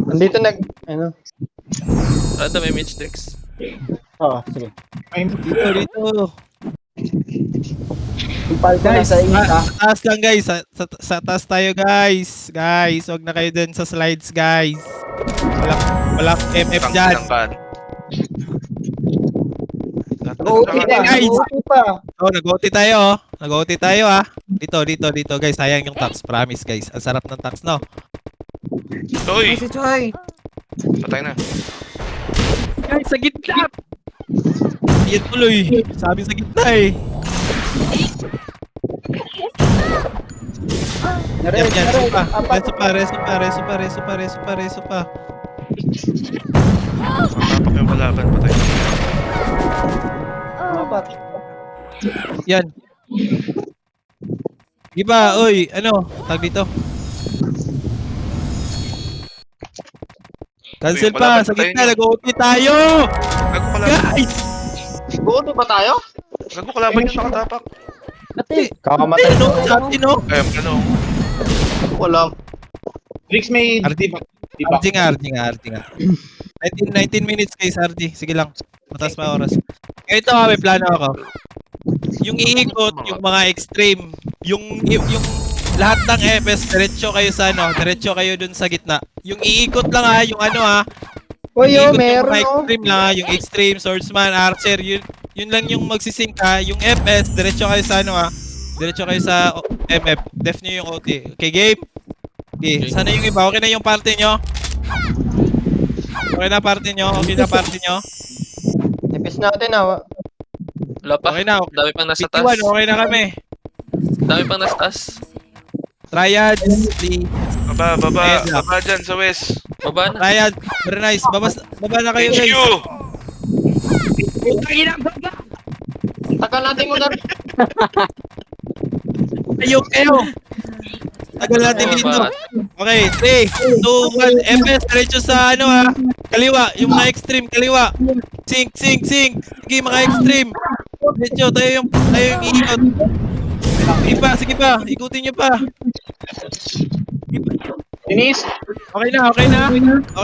S7: Andito
S10: Random image text.
S1: Sige.
S5: Dito.
S1: Yung palko
S5: Guys,
S1: nasa init
S5: sa taas lang guys. Sa taas tayo guys. Guys, huwag na kayo dun sa slides guys. Walang MF dyan. Guys. Oh, nag-OT tayo ah. Dito guys. Sayang yung tax. Promise guys. Ang sarap ng tax no.
S6: Toy,
S2: Si Choy.
S6: patay na.
S5: Guys, sa gitna. Yan tuloy. Sabi sa gitna eh. Yan. Reso pa.
S6: Tapak yung kalaban, patay.
S5: Yan. Iba, oy, ano, tag dito. Cancel
S6: Uy,
S5: pa,
S6: wala pa
S5: sa
S6: tayo
S5: gitna,
S6: nyo.
S5: nag-OT tayo!
S6: Gago kalaban.
S5: Guys!
S8: Buti ba tayo?
S6: Gago kalaban yung nakatapak.
S7: Kakamatay.
S5: Ano, sa atin, no?
S6: Ano?
S8: Wala.
S9: Rix may
S5: RG nga. 19 minutes guys, RG. Sige lang. Mataas pa oras. Ganito may plano ako. yung iikot, yung mga extreme, yung lahat ng FS, diretso kayo sa ano, diretso kayo dun sa gitna. Yung iikot lang ha, yung ano ha,
S7: Oy,
S5: iikot yung
S7: meron
S5: mga
S7: oh.
S5: extreme lang ha, yung extreme, swordsman, archer, yun lang yung magsisync ha. Yung FS, diretso kayo sa ano ha, diretso kayo sa MF, def nyo yung OT. Okay, game? Okay, sana yung iba, okay na yung party nyo? Okay na party nyo? Okay na party nyo?
S7: Tipis natin ah.
S10: Wala pa.
S5: Okay na, okay.
S10: Dami pang nasa
S5: 51,
S10: taas.
S5: okay na kami.
S10: Dami pang nasa taas.
S5: Triads, please.
S6: Baba dyan sa west.
S10: Baba na.
S5: Triads, very nice. Baba na kayo
S6: HQ!
S5: guys.
S8: Tagal natin muna.
S5: Kayo. Tagal natin dito.
S10: Baba.
S5: Okay, 3, 2, 1. FS, diretso sa ano ha. Kaliwa, yung mga extreme, kaliwa. Sink. Sige, mga extreme. Diretso, tayo yung iikot. Sige pa. Ikutin nyo pa.
S8: Denise,
S5: Okay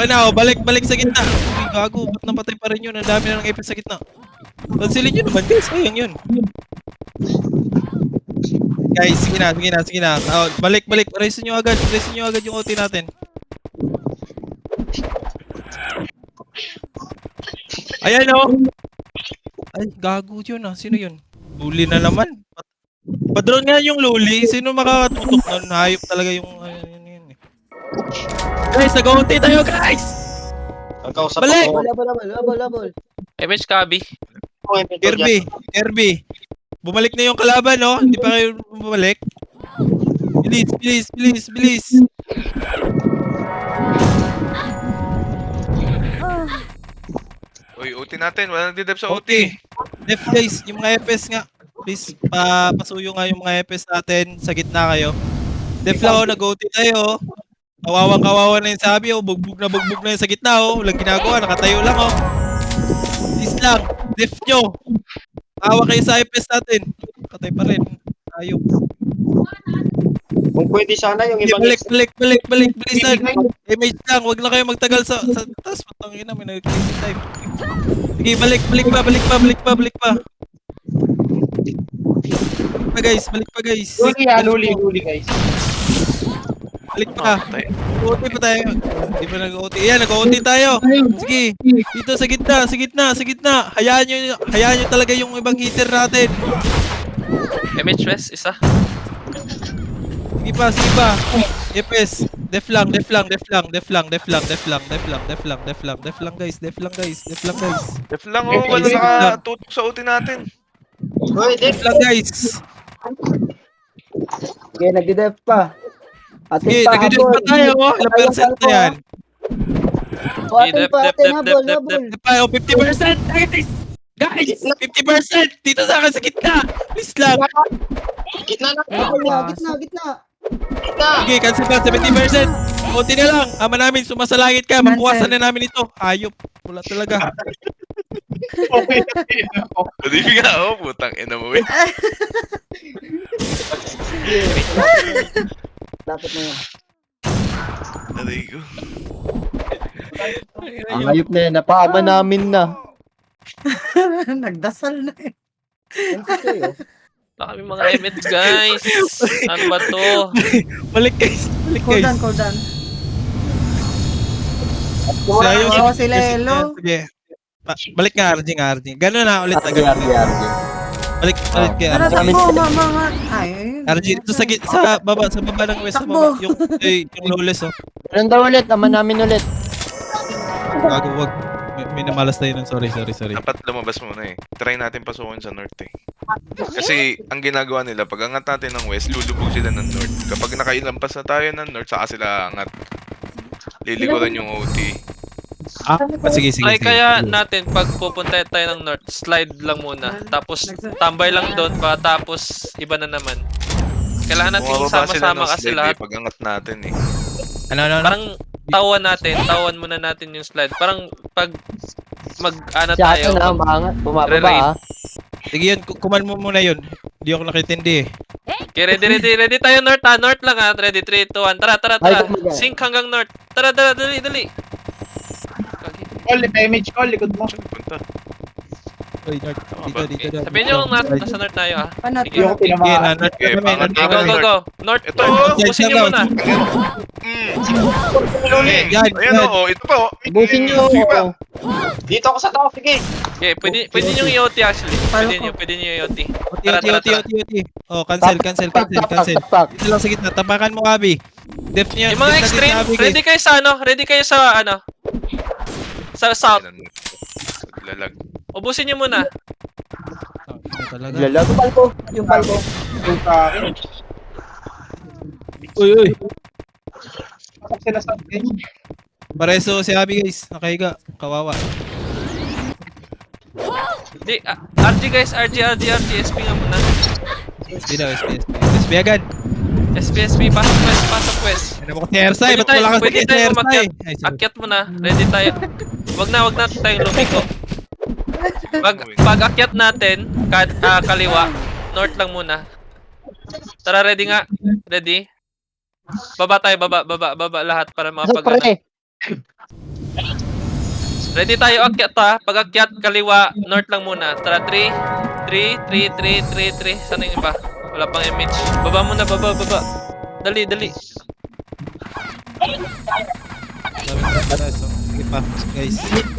S5: na. O, balik sa gitna. Uy, gago. Ba't napatay pa rin yun? Ang dami na ng FS sa gitna. Pansilin nyo naman guys. Sayang yun. Guys, sige na. Oh, balik. Raisin nyo agad yung OT natin. Ayan o. Ay, gago yun ah. Sino yun? Luli na naman. Padrone nga yung luli. Sino makakatutok nun? Hayop talaga yung... yun. Guys, nag-OT tayo guys!
S8: nagkausap
S5: Balik!
S8: ako.
S1: Labol.
S10: MH Kabi.
S5: Kirby. Bumalik na yung kalaban, no? Hindi pa kayo bumalik. Bilis.
S6: Uy, OT natin. Wala nang didep sa OT.
S5: Def guys, yung mga FS nga. Please, pasuyo nga yung mga FS natin. Sa gitna kayo. Def lang ako, nag-OT tayo. Kawawa na yung sabi, bugbog na yung sa gitna, walang ginagawa, nakatayo lang, Please lang, def nyo. Kawa kayo sa FS natin. Patay pa rin. Ayop.
S8: Kung pwede sana yung ibang
S5: Balik, bilisan. Image lang, wag na kayo magtagal sa taas. Patangin na, may nag-crazy time. Sige, balik pa. Balik pa guys.
S8: Luli guys.
S5: Balik pa. OT pa tayo. Hindi pa nag-OT. Ayan, nag-OT tayo. Sige. Dito sa gitna. Hayaan nyo talaga yung ibang hitter natin.
S10: MH West, isa.
S5: Sige pa. FS. Def lang guys.
S6: Def lang wala nakatutok sa OT natin.
S8: Hoy,
S5: Def lang guys.
S1: Okay, nagdi-def pa.
S5: Sige,
S1: Atin pa,
S5: nag-def pa tayo, Ilang percent na yan?
S1: Atin pa, habol.
S5: Def pa, 50%. Guys, 50%. Dito sa akin sa gitna. Please lang.
S8: gitna na.
S1: Gitna.
S5: Sige, cancel pa, 70%. Konti na lang. Ama namin, sumasalangit ka. Mabukasan na namin ito. Hayop. Wala talaga.
S6: Hindi nga, putang ina mo eh.
S1: Dapat na yun.
S6: Aray ko.
S7: Ang hayop na yan, napaama namin na.
S2: Nagdasal na eh.
S10: Wala kami mga MH guys. Ano ba to?
S5: Balik guys.
S2: Cool down.
S5: Sayang
S2: Oo, si Lelo.
S5: Sige. Balik nga, RG. Gano'n na ulit. Balik kay
S2: Tara,
S5: RG.
S2: takbo, mga. Ay,
S5: RG, ito sa baba ng west sa baba. Yung lawless,
S7: Meron daw ulit, ama namin ulit.
S5: Wag. May namalas tayo nun. Sorry.
S6: Dapat lumabas muna eh. Try natin pasukin sa north eh. Kasi ang ginagawa nila, pag angat natin ng west, lulubog sila ng north. Kapag nakailampas na tayo ng north, saka sila angat. Lilikuran yung OT.
S5: Sige.
S10: Ay, kaya natin, pag pupunta tayo ng north, slide lang muna. Tapos, tambay lang doon, tapos iba na naman. Kailangan natin
S6: Bumababa sila
S10: sama-sama
S6: ng
S10: kasi
S6: slide
S10: lahat.
S6: eh, pag angat natin eh.
S5: Ano?
S10: Parang tawan muna natin yung slide. Parang pag mag-ano
S7: Si
S10: tayo,
S7: Ato na, umangat, bumababa
S10: Re-raid.
S7: ah.
S5: Sige yun, kuman mo muna yun. Hindi ako nakitindi eh.
S10: Okay, ready tayo north ha. North lang ha. Ready, 3, 2, 1. Tara.
S1: Ay, kumaga.
S10: Sync hanggang north. Tara, dali.
S8: Call, may image call, likod mo.
S6: Saan punta?
S5: Uy, North. Dito.
S10: Sabihin nyo kung nasa north tayo ah.
S2: Panat,
S10: Sige.
S2: panat.
S5: Sige, North
S6: Okay,
S5: kami.
S6: pangat
S10: Okay, go. North.
S6: Ito.
S10: Ubusin nyo muna.
S5: Yan,
S6: Ayan o, ito pa o.
S7: Busin nyo.
S6: Sige pa.
S8: Dito ako sa tao, sige.
S10: Okay, pwede nyo i-OT actually. Pwede nyo i-OT.
S5: OT. Oh, cancel.
S7: Tak.
S5: Dito lang sa gitna. Tapakan mo, Abi. Def niya.
S10: Yung mga
S5: def natin
S10: extreme,
S5: si Abi,
S10: ready kayo sa ano? Ready kayo sa ano? Sa south.
S6: Lalag.
S10: Ubusin nyo muna.
S5: Talaga.
S7: Lalag.
S1: Yung palko.
S5: Uy.
S9: Sila sa akin.
S5: Pareso si Abi, guys. Nakahiga. Kawawa.
S10: Di, RG guys, RG, SP nga muna.
S5: SP daw, SP agad.
S10: SP, pasok west.
S5: Ano mo kasi Ersay? Ba't wala kasi
S10: Pwede
S5: si
S10: tayo
S5: Ersay?
S10: umakyat.
S5: Ay, sorry.
S10: Akyat mo na, ready tayo. Wag na tayong lumiko. Pag akyat natin, kaliwa, north lang muna. Tara, ready nga. Ready? Baba tayo, baba lahat para makapag...
S7: Pre.
S10: Ready tayo akyat ha. Pag akyat, kaliwa, north lang muna. Tara, 3. Sana yung iba? Wala pang image. Baba muna, baba. Dali.
S5: Sige pa, guys.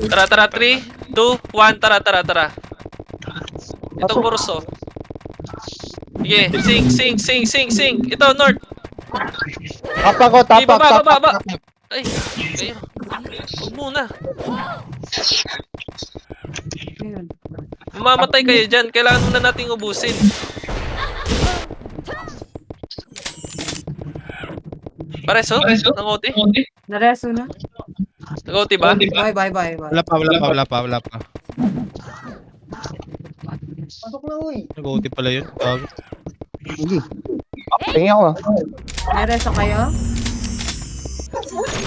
S10: Tara, 3, 2, 1, tara. Ito, kurso. Sige, sing. Ito, north.
S7: Tapak.
S10: Sige, baba. Ay, kayo. Huwag muna.
S2: Ayun.
S10: Mamamatay kayo dyan. Kailangan muna nating ubusin. Pareso? Nang OT?
S2: Nareso na.
S10: Nang OT ba?
S2: Bye.
S5: Wala pa.
S7: Pasok na, uy.
S5: Nag-OT pala yun. Bago.
S7: Tingin ako.
S2: Nareso kayo?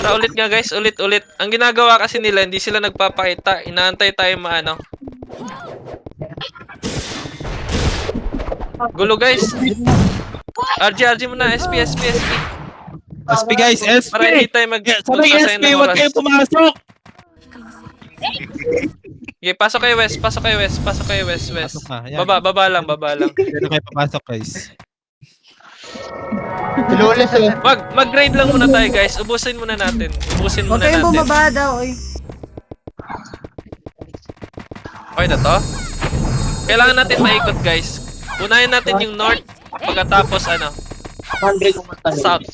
S10: Tara, ulit nga guys. Ulit. Ang ginagawa kasi nila, hindi sila nagpapakita. Inaantay tayo maano. Gulo guys. RG muna. SP.
S5: SP guys, SP!
S10: Para hindi tayo mag...
S5: Sabi
S10: magsasayang
S5: SP,
S10: ng
S5: huwag
S10: oras.
S5: kayo pumasok!
S10: Okay, pasok kayo west.
S5: Pasok na, yan.
S10: Baba lang.
S5: Hindi kayo papasok, guys.
S7: Lules eh.
S10: Mag-grade lang muna tayo guys. Ubusin muna natin.
S2: Huwag kayong bumaba daw, oy.
S10: Okay na to? Kailangan natin maikot guys. Unahin natin yung north. Pagkatapos south.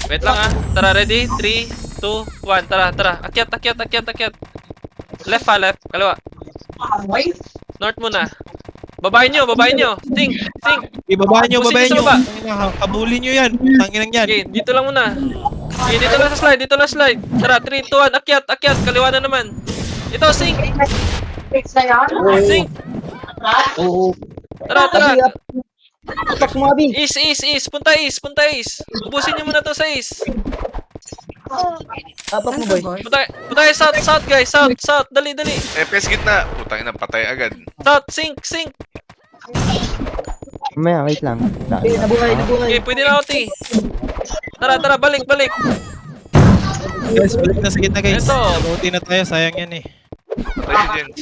S10: Wait lang ah. Tara, ready? 3, 2, 1. Tara. Akyat. Left. Kaliwa. North muna. Babayin nyo. Sing.
S5: Ibaba nyo.
S10: Ubusin nyo sa baba.
S5: Kabulin nyo yan. Tanginang yan.
S10: Okay, dito lang muna. Okay, dito lang sa slide. Tara, 3, 2, 1. Akyat. Kaliwa na naman. Ito, sing. Tara.
S1: Tapak mo, Abi.
S10: East. Punta east. Ubusin nyo muna to sa east.
S1: Tapak mo, boy.
S10: Punta kayo south guys. South. Dali.
S6: FPS gitna. Putang ina, patay agad.
S10: South, sink.
S7: Mamaya, wait lang.
S1: Nabuhay.
S10: Okay, pwede na OT. Tara, balik.
S5: Guys, balik na sa gitna, guys.
S10: Ito.
S5: OT na tayo, sayang yan eh.
S6: Patay si Jens.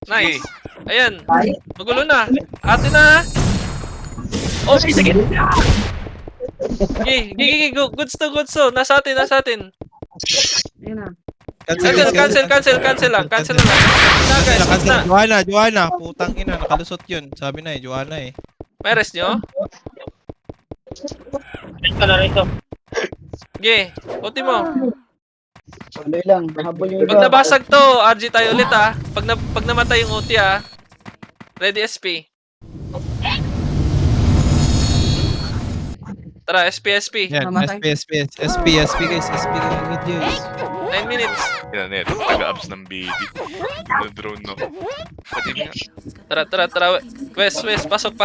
S10: Nice. Ayan. Magulo na. Ate na. Oh, sige. Okay, goods to. Nasa atin.
S2: Ayun na.
S10: Cancel lang. Na guys, goods na.
S5: Joanna. Putang ina, nakalusot yun. Sabi na eh, Joanna eh.
S10: May rest nyo? Okay, OT mo.
S1: Tuloy lang. Habol yung
S10: Pag
S1: iba.
S10: nabasag to, RG tayo ulit ah. Pag namatay yung OT ah. Ready SP. Tara, SP.
S5: Yan,
S2: Mamatay.
S5: SP guys. SP guys.
S10: 9 minutes.
S6: Yan, ito. Taga-abs ng BD. Drone, no? Pati nga.
S10: Tara. West. Pasok.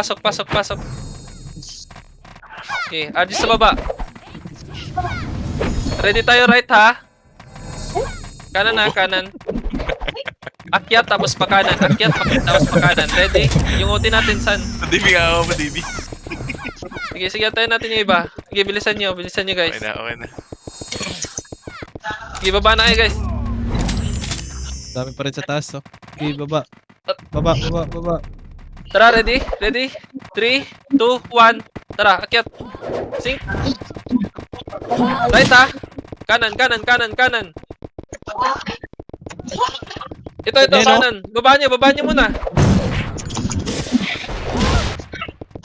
S10: Okay, RG sa baba. Ready tayo right ha? Kanan. Akyat tapos pakanan. Ready? Yung OT natin san?
S6: Madibi nga ako, madibi.
S10: Sige, antayin natin yung iba. Sige, bilisan nyo guys.
S6: Okay na.
S10: Sige, baba na kayo guys.
S5: Dami pa rin sa taas, oh. Okay, baba. Baba, baba, baba.
S10: Tara, ready? Ready? 3, 2, 1. Tara, akyat. Sink. Right ha? Kanan, kanan, kanan, kanan. Ito,
S5: Ayan, oh.
S10: kanan. Baba niyo muna.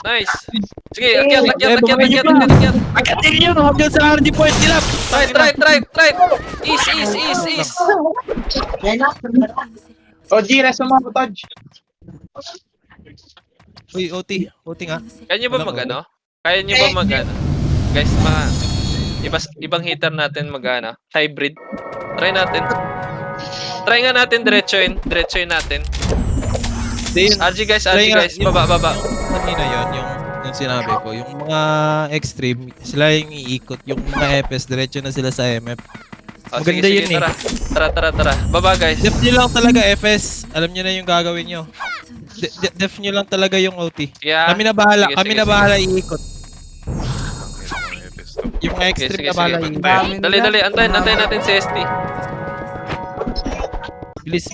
S10: Nice. Sige, akyat.
S5: Akatin nyo! Hanggang sa RG point nila!
S10: Right. East.
S9: O, G, resto mo ako, Todge.
S5: Uy, OT nga.
S10: Kaya nyo ba mag-ano? Kaya nyo ba mag-ano? Guys, ibang hitter natin mag-ano? Hybrid. Try natin. Try nga natin diretsoin natin. RG guys, baba.
S5: Kanina yung sinabi ko, yung mga extreme, sila yung iikot, yung mga FS, diretso na sila sa MF. Maganda yun eh.
S10: Tara. Baba guys.
S5: Def nyo lang talaga FS, alam nyo na yung gagawin nyo. Def nyo lang talaga yung OT.
S10: Yeah.
S5: Kami na bahala,
S10: Sige.
S5: iikot. Yung mga extreme na bahala iikot.
S10: Dali. Antayin natin si ST.
S5: Bilis.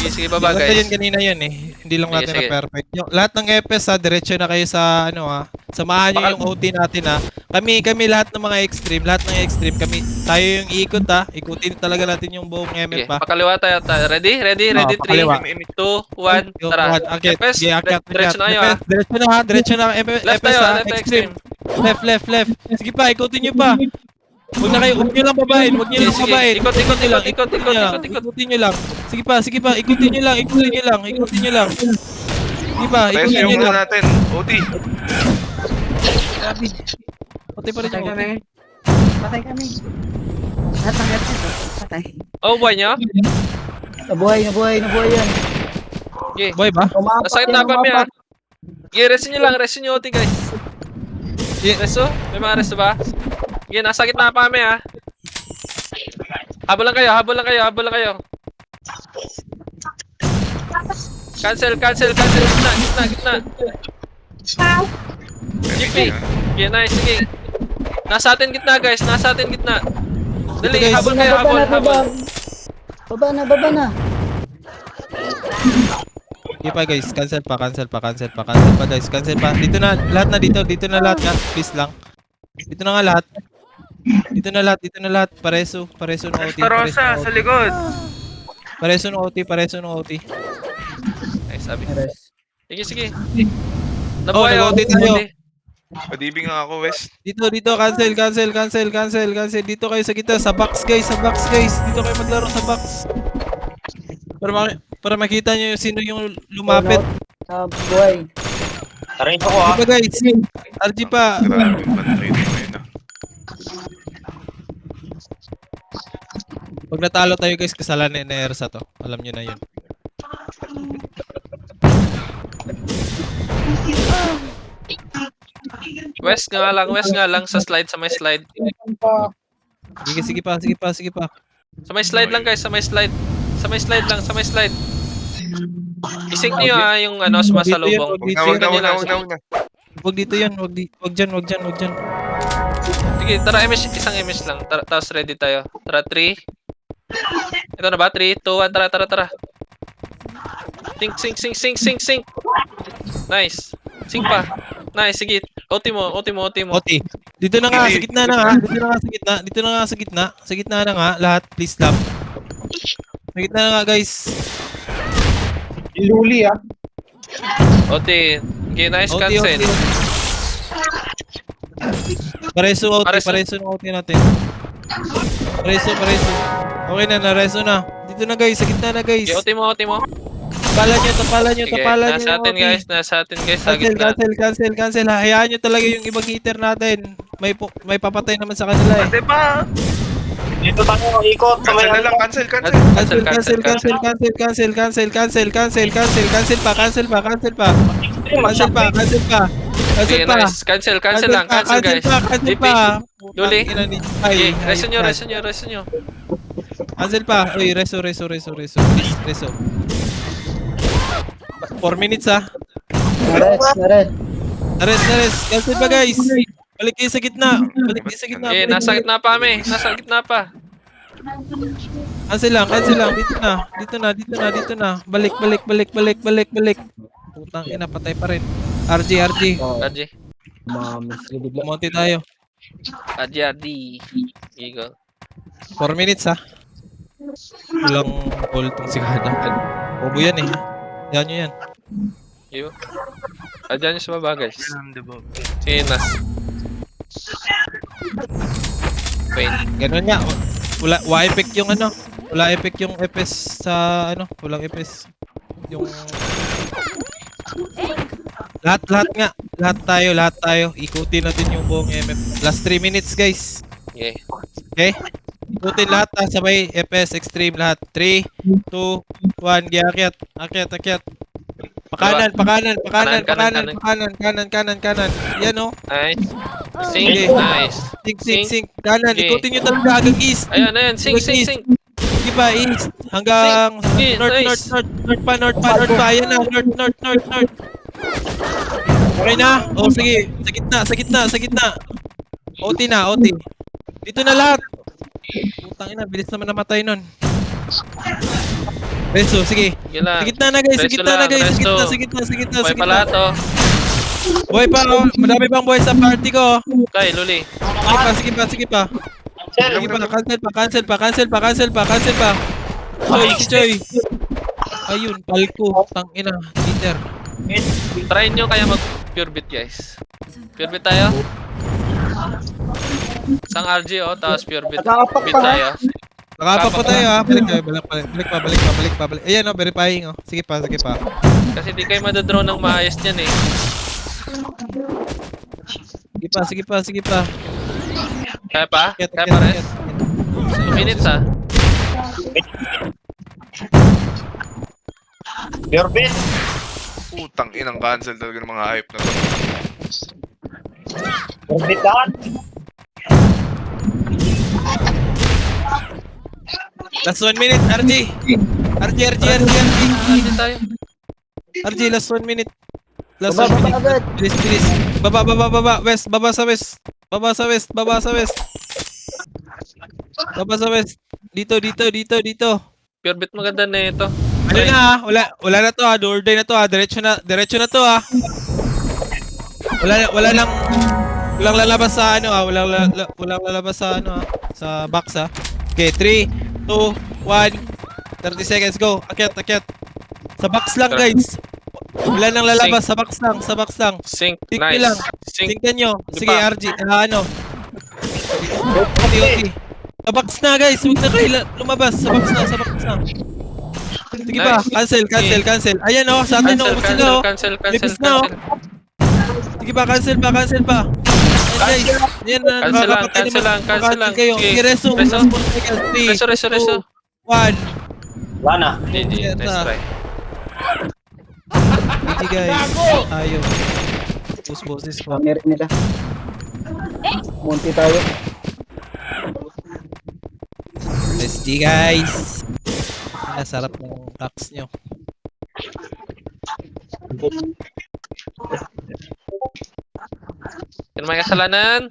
S10: Sige, baba
S5: Maganda
S10: guys.
S5: yun kanina yun eh. Hindi lang natin
S10: Sige.
S5: na perfect. Yung, lahat ng FS ha, diretso na kayo sa ano ha. Samahan nyo yung OT natin ha. Kami lahat ng mga extreme, tayo yung iikot ha. Ikutin talaga natin yung buong
S10: Sige,
S5: MF ha.
S10: pakaliwa tayo. Ready? 3,
S5: pakaliwa.
S10: 2, 1. Tara.
S5: Akyat.
S10: FS,
S5: Sige, akyat.
S10: diretso na kayo ha.
S5: Diretso na
S10: Left
S5: FS
S10: tayo,
S5: ha.
S10: left extreme.
S5: Left. Sige pa, ikutin nyo pa. Huwag nyo lang babain.
S10: Sige, ikot.
S5: Ikutin nyo lang. Sige pa, ikutin nyo lang. Sige pa,
S6: Tayo
S5: ikutin nyo
S6: yung
S5: lang.
S6: natin. OT.
S5: Patay pa rin
S2: Patay
S5: yung
S2: kami. Patay kami. Lahat ng FS, patay.
S10: Oh, buhay nyo?
S1: Nabuhay yan.
S10: Okay.
S5: Boy ba?
S10: Nasakit na kami ha. Okay, resin nyo OT guys.
S5: Yeah.
S10: Resto? May mga resto ba? Okay, nasakit na kami ha. Habol lang kayo. Cancel. Gitna. GP. Okay, nice. Sige. Nasa atin gitna guys. Dali,
S5: Guys,
S10: habol kayo.
S1: Baba na.
S5: Sige pa guys, cancel pa guys, cancel pa. Dito na lahat nga, please lang. Dito na lahat. Pareso ng OT.
S3: Rosa, sa likod.
S5: Pareso ng OT.
S10: Nice, sabi. Sige.
S5: Oh, nag-OT tayo.
S6: Padibing nga ako, West.
S5: Dito, cancel. Dito kayo sa gitna, sa box guys. Dito kayo maglaro sa box. Para makita nyo sino yung lumapit.
S1: Buhay.
S8: Tarayin ako ha.
S5: Diba guys? RG pa.
S6: Grabe, bantay na yun na.
S5: Pag natalo tayo guys, kasalanan ni Ersa to. Alam nyo na yun.
S10: West nga lang sa may slide.
S5: Sige pa.
S10: Sa may slide lang guys, sa may slide. Isync niyo ha yung sumasalubong.
S6: Huwag na.
S5: Huwag dito yan, huwag dyan.
S10: Sige, tara isang image lang. Tapos ready tayo. Tara, 3. Ito na ba? 3, 2, 1. Tara. Sync. Nice. Sync pa. Nice, sige. OT mo.
S5: OT. Dito na nga, sa gitna na nga. Sa gitna na nga, lahat, please stop. Sa gitna na nga, guys.
S9: Iluli, ah.
S10: OT. Okay, nice
S5: OT.
S10: cancel.
S5: Pareso OT,
S10: Pareso.
S5: pareso ng OT natin. Pareso. Okay na, nareso na. Dito na guys, sa gitna na guys.
S10: Okay, OT mo.
S5: Tapalan nyo
S10: Sige,
S5: yung
S10: nasa atin guys, sa gitna.
S5: Cancel. Hayaan nyo talaga yung ibang hitter natin. May papatay naman sa kanila eh.
S3: Pati pa.
S8: Dito tayo, ikot.
S6: Cancel na lang, cancel.
S5: Cancel pa.
S10: Okay, nice. Cancel lang. Cancel guys.
S5: Cancel
S10: DP.
S5: pa.
S10: Duli. Okay,
S5: Ay,
S10: resto nyo.
S5: Cancel pa. Uy, reso. Please, reso. 4 minutes ah.
S1: Nares.
S5: Cancel pa guys. Balik kayo sa gitna.
S10: Okay, nasa gitna pa.
S5: Cancel lang, cancel lang. Dito na, dito na, dito na, dito na. Balik, balik, balik, balik, balik, balik. Putang ina, patay pa rin. RG, RG.
S1: Oh,
S10: RJ.
S1: mamiss ko bigla.
S5: Monty tayo.
S10: RD. Eagle.
S5: 4 minutes ha. Walang goal tong si Kada. Bobo yan eh. Yan nyo yan.
S10: Yo. Adyan yung sa baba, guys.
S3: Alam, diba?
S10: Si Nas. Wait.
S5: Ganun nga. Wala effect yung ano. Wala effect yung FS sa ano. Walang FS. Yung... Lahat nga. Lahat tayo. Ikutin natin yung buong MF. Last 3 minutes guys.
S10: Okay.
S5: Okay? Ikutin lahat ha. Sabay FS, Extreme lahat. 3, 2, 1. Akyat. Pakanan. Kanan. Yan oh.
S10: Nice. Sing.
S5: Okay.
S10: Nice.
S5: Sing. Kanan.
S10: Okay.
S5: Ikutin nyo talaga hanggang east.
S10: Ayan. Sing.
S5: Sige pa, east. Hanggang
S10: Sige, nice.
S5: north pa. Ayan na, north. Okay na? O sige, sa gitna. OT na. Dito na lahat. Putang ina, bilis naman namatay nun. Resto, sige.
S10: Sige lang.
S5: Sa gitna na guys, sa gitna.
S10: Buhay pala to.
S5: Buhay pa, oh. Madami pang buhay sa party ko.
S10: Okay, Luli.
S5: Sige pa. Cancel pa. Choy. Ayun, palko. Tang ina, cheater.
S10: Try nyo kaya mag pure beat, guys. Pure beat tayo. Isang RG, tapos pure beat. Beat tayo.
S5: Nakapak pa tayo ha. Balik pa. Ayan oh, verifying oh. Sige pa.
S10: Kasi di kayo madodraw ng maayos dyan eh.
S5: Sige pa.
S10: Kaya pa?
S5: Akyat.
S10: Kaya pa res? 2 minutes ha?
S8: Pure beat.
S6: Putang inang cancel talaga ng mga hype na to.
S8: Pure beat lahat.
S5: Last 1 minute, RG,
S10: Hindi tayo.
S5: RG, last 1 minute. Last
S1: Baba
S5: 1 minute.
S1: agad.
S5: Bilis. Baba, west. Baba sa west. Baba sa west. Dito.
S10: Pure beat maganda na ito.
S5: Ano na ha? Wala na to ha. Door day na to ha. Diretso na to ha. Walang lalabas sa ano ha. Walang lalabas sa ano ha. Sa box ha. Okay, 3, 2, 1. 30 seconds, go. Akyat. Sa box lang guys. Wala nang lalabas, sa box lang.
S10: Sync.
S5: Sync
S10: Nice.
S5: lang.
S10: Sync.
S5: Tingnan nyo. Sige,
S10: pa.
S5: RG. Ano? Okay. Sa box na guys. Huwag na kayo lumabas. Sa box na. Sige pa.
S10: Nice.
S5: Cancel. Ayan o. Sa atin o. Ubusin na o.
S10: Cancel.
S5: Libis na, oh. Sige pa. Cancel pa. Ayan guys. Ayan na.
S10: Cancel lang.
S5: Kayo. Sige, reso.
S10: Reso.
S5: 3,
S10: Reso.
S5: 1.
S8: Wala na.
S10: GG. Nice try.
S5: GG guys. Ayaw. Boses pa.
S1: Meron nila. Monty tayo.
S5: SG guys. Sarap ng tax nyo.
S10: Yan may kasalanan.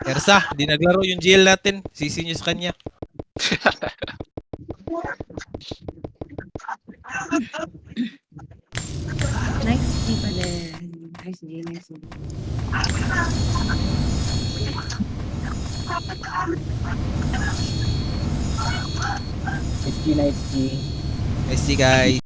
S5: Ersa, di naglaro yung GL natin. Sisi nyo sa kanya.
S2: Nice G pala. Nice G.
S1: SG.
S5: SG guys.